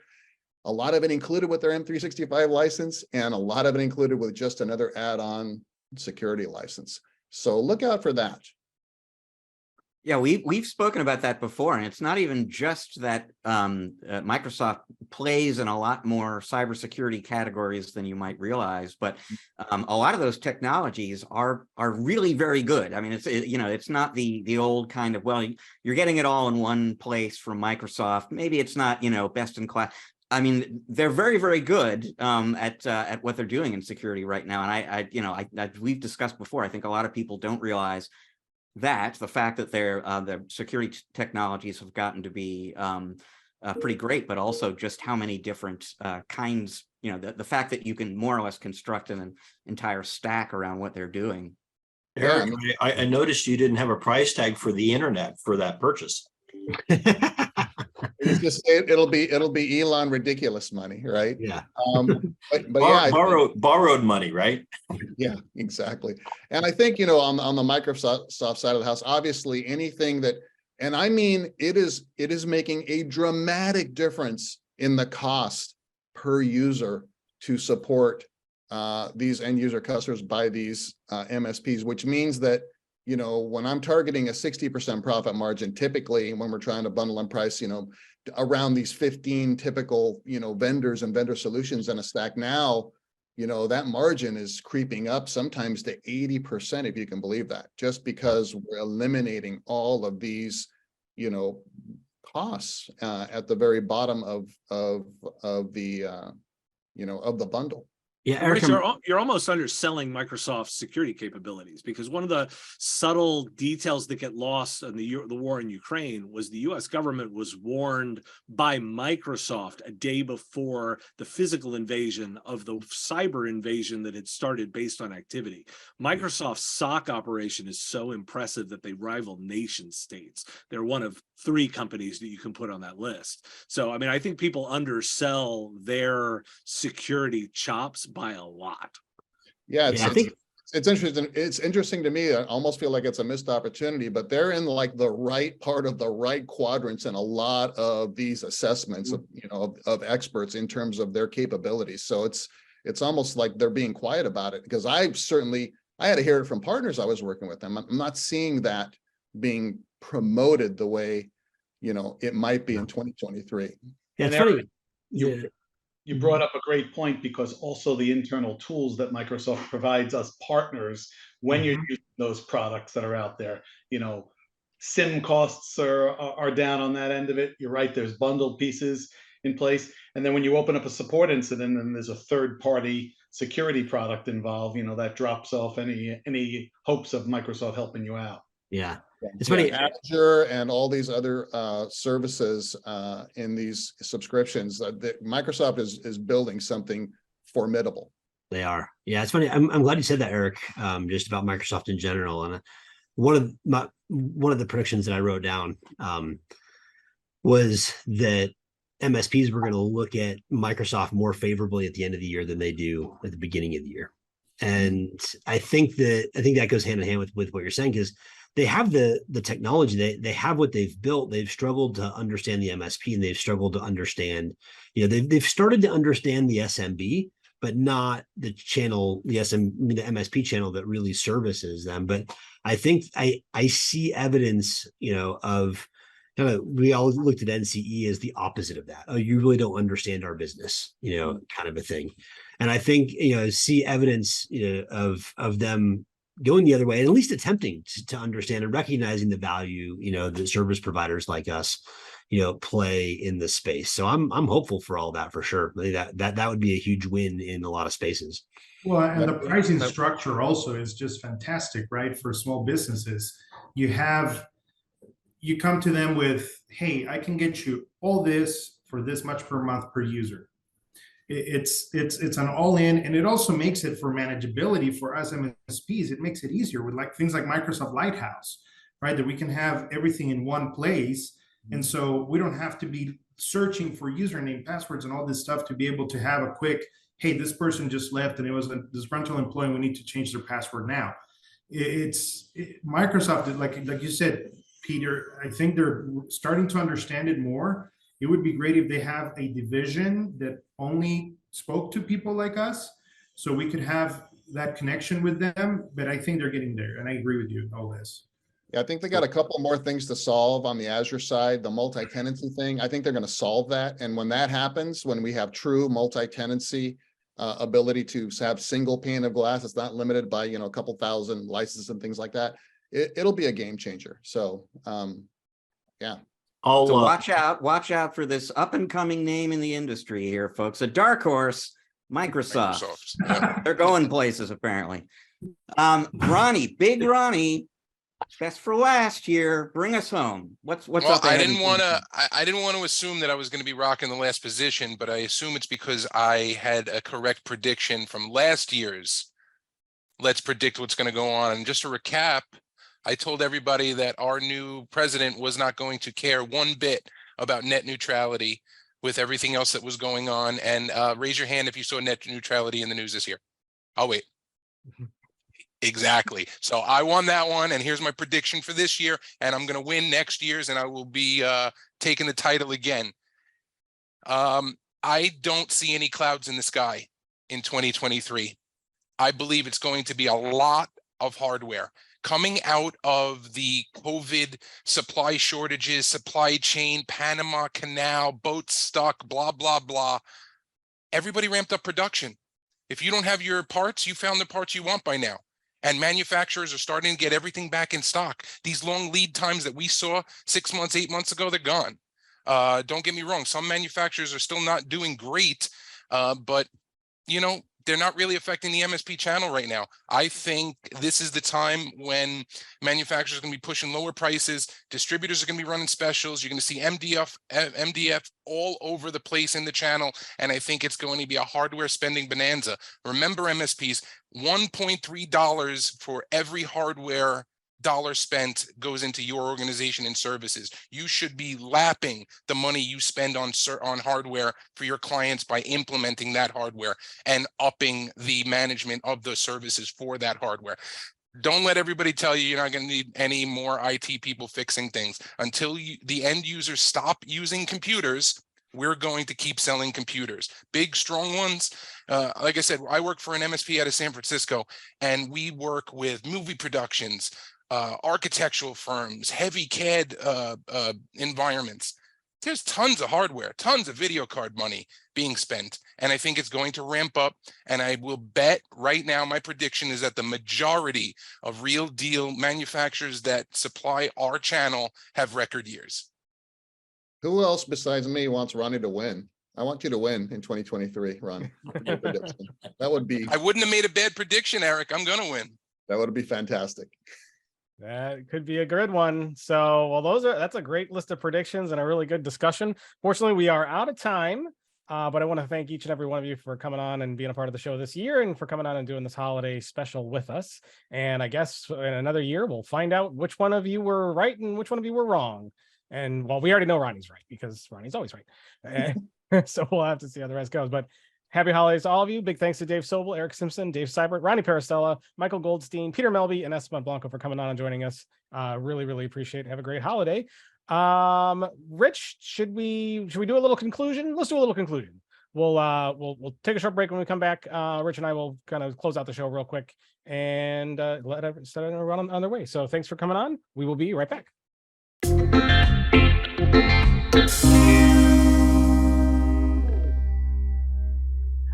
A lot of it included with their M365 license, and a lot of it included with just another add-on security license. So look out for that. Yeah, we've spoken about that before, and it's not even just that Microsoft plays in a lot more cybersecurity categories than you might realize, but a lot of those technologies are really very good. I mean, it's not the old kind of, well, you're getting it all in one place from Microsoft. Maybe it's not best in class. I mean, they're very, very good at what they're doing in security right now. And we've discussed before, I think a lot of people don't realize that the fact that their security technologies have gotten to be pretty great, but also just how many different kinds, the fact that you can more or less construct an entire stack around what they're doing. Eric, I noticed you didn't have a price tag for the internet for that purchase. It is just say it'll be Elon ridiculous money, right? Yeah. But yeah, borrowed money, right? Yeah, exactly. And I think, on the Microsoft side of the house, obviously anything that, and I mean, it is making a dramatic difference in the cost per user to support these end user customers by these MSPs, which means that, when I'm targeting a 60% profit margin, typically when we're trying to bundle and price, around these 15 typical, vendors and vendor solutions in a stack now, that margin is creeping up sometimes to 80%, if you can believe that, just because we're eliminating all of these, costs at the very bottom of the bundle. Yeah, Eric, you're almost underselling Microsoft's security capabilities, because one of the subtle details that get lost in the war in Ukraine was the U.S. government was warned by Microsoft a day before the physical invasion of the cyber invasion that had started based on activity. Microsoft's SOC operation is so impressive that they rival nation states. They're one of 3 companies that you can put on that list. So, I mean, I think people undersell their security chops by a lot. Yeah, it's interesting. It's interesting to me. I almost feel like it's a missed opportunity, but they're in like the right part of the right quadrants in a lot of these assessments of, of experts in terms of their capabilities. So it's almost like they're being quiet about it, because I had to hear it from partners I was working with them. I'm not seeing that being promoted the way, it might be in 2023. Yeah, it's funny. You brought up a great point, because also the internal tools that Microsoft provides us partners when you're using those products that are out there, SIM costs are down on that end of it. You're right. There's bundled pieces in place. And then when you open up a support incident and there's a third party security product involved, that drops off any hopes of Microsoft helping you out. Yeah. It's funny. Azure and all these other services in these subscriptions that Microsoft is building something formidable. They are. Yeah, it's funny. I'm glad you said that, Eric. Just about Microsoft in general. And one of the predictions that I wrote down was that MSPs were going to look at Microsoft more favorably at the end of the year than they do at the beginning of the year. And I think that goes hand in hand with what you're saying, because they have the technology, they have what they've built. They've struggled to understand the MSP, and they've struggled to understand, they've started to understand the SMB, but not the channel, the MSP channel that really services them. But I think I see evidence, of we all looked at NCE as the opposite of that. Oh, you really don't understand our business, kind of a thing. And I think, see evidence, of them going the other way, and at least attempting to understand and recognizing the value, that service providers like us, play in the space. So I'm hopeful for all that, for sure. I think that would be a huge win in a lot of spaces. Well, and the pricing structure also is just fantastic, right? For small businesses, you come to them with, hey, I can get you all this for this much per month per user. It's an all-in, and it also makes it for manageability for us MSPs. It makes it easier with things like Microsoft Lighthouse, right? That we can have everything in one place, and so we don't have to be searching for username, passwords, and all this stuff to be able to have a quick, hey, this person just left and it was a disgruntled employee, we need to change their password now. Microsoft, like you said, Peter, I think they're starting to understand it more. It would be great if they have a division that only spoke to people like us, so we could have that connection with them. But I think they're getting there, and I agree with you on all this. Yeah, I think they got a couple more things to solve on the Azure side. The multi-tenancy thing, I think they're going to solve that. And when that happens, when we have true multi-tenancy ability to have single pane of glass, it's not limited by a couple thousand licenses and things like that, it'll be a game changer. So yeah. So watch out for this up and coming name in the industry here, folks. A dark horse, Microsoft. They're going places apparently. Ronnie, big Ronnie, best for last year. Bring us home. What's up? I didn't want to assume that I was going to be rocking the last position, but I assume it's because I had a correct prediction from last year's Let's Predict What's Going to Go On. And just to recap, I told everybody that our new president was not going to care one bit about net neutrality with everything else that was going on. And raise your hand if you saw net neutrality in the news this year. I'll wait. Exactly. So I won that one, and here's my prediction for this year, and I'm going to win next year's, and I will be taking the title again. I don't see any clouds in the sky in 2023. I believe it's going to be a lot of hardware coming out of the COVID supply shortages, supply chain, Panama Canal, boats stuck, blah, blah, blah. Everybody ramped up production. If you don't have your parts, you found the parts you want by now. And manufacturers are starting to get everything back in stock. These long lead times that we saw 6 months, 8 months ago, they're gone. Don't get me wrong. Some manufacturers are still not doing great, but you know, they're not really affecting the MSP channel right now. I think this is the time when manufacturers are going to be pushing lower prices. Distributors are going to be running specials. You're going to see MDF all over the place in the channel. And I think it's going to be a hardware spending bonanza. Remember, MSPs, $1.3 for every hardware dollar spent goes into your organization and services. You should be lapping the money you spend on hardware for your clients by implementing that hardware and upping the management of the services for that hardware. Don't let everybody tell you you're not going to need any more IT people fixing things. Until the end users stop using computers, we're going to keep selling computers. Big, strong ones. Like I said, I work for an MSP out of San Francisco, and we work with movie productions, architectural firms, heavy CAD environments. There's tons of hardware, tons of video card money being spent. And I think it's going to ramp up. And I will bet right now, my prediction is that the majority of real deal manufacturers that supply our channel have record years. Who else besides me wants Ronnie to win? I want you to win in 2023, Ron. That would be. I wouldn't have made a bad prediction, Eric. I'm going to win. That would be fantastic. That could be a good one. So, well, that's a great list of predictions and a really good discussion. Fortunately, we are out of time, but I want to thank each and every one of you for coming on and being a part of the show this year, and for coming on and doing this holiday special with us. And I guess in another year, we'll find out which one of you were right and which one of you were wrong. And well, we already know Ronnie's right, because Ronnie's always right. So we'll have to see how the rest goes. But happy holidays to all of you. Big thanks to Dave Sobel, Eric Simpson, Dave Seibert, Ronnie Parastella, Michael Goldstein, Peter Melby, and Esteban Blanco for coming on and joining us. Really, really appreciate it. Have a great holiday. Rich, should we do a little conclusion? Let's do a little conclusion. We'll take a short break. When we come back, Rich and I will kind of close out the show real quick and let everyone run on their way. So thanks for coming on. We will be right back.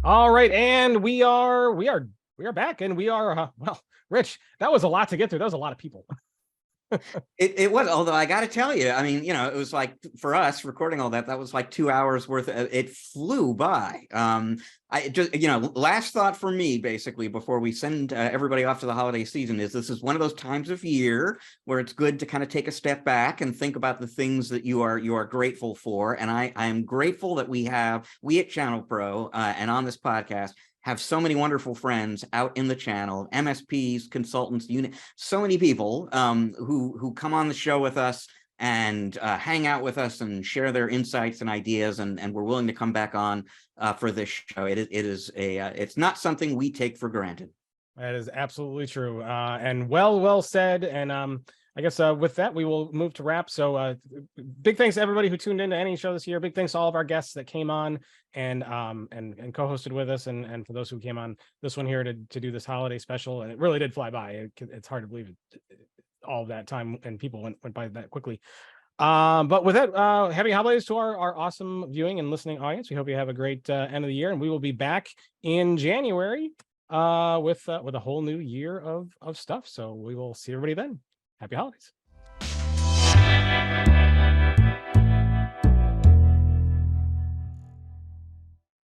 All right, and we are back, and we are well, Rich, that was a lot to get through. That was a lot of people. It was, although I got to tell you, I mean, you know, it was like, for us recording all that was like 2 hours worth. It flew by. I just, you know, last thought for me, basically, before we send everybody off to the holiday season, is this is one of those times of year where it's good to kind of take a step back and think about the things that you are grateful for. And I am grateful that we at ChannelPro and on this podcast have so many wonderful friends out in the channel, MSPs, consultants, so many people who come on the show with us and hang out with us and share their insights and ideas, and we're willing to come back on for this show. It's not something we take for granted. That is absolutely true, and well said. And I guess with that, we will move to wrap. So big thanks to everybody who tuned into any show this year. Big thanks to all of our guests that came on and co-hosted with us, and for those who came on this one here to do this holiday special. And it really did fly by. It's hard to believe all of that time and people went by that quickly. But with that, happy holidays to our awesome viewing and listening audience. We hope you have a great end of the year, and we will be back in January with a whole new year of stuff. So we will see everybody then. Happy holidays.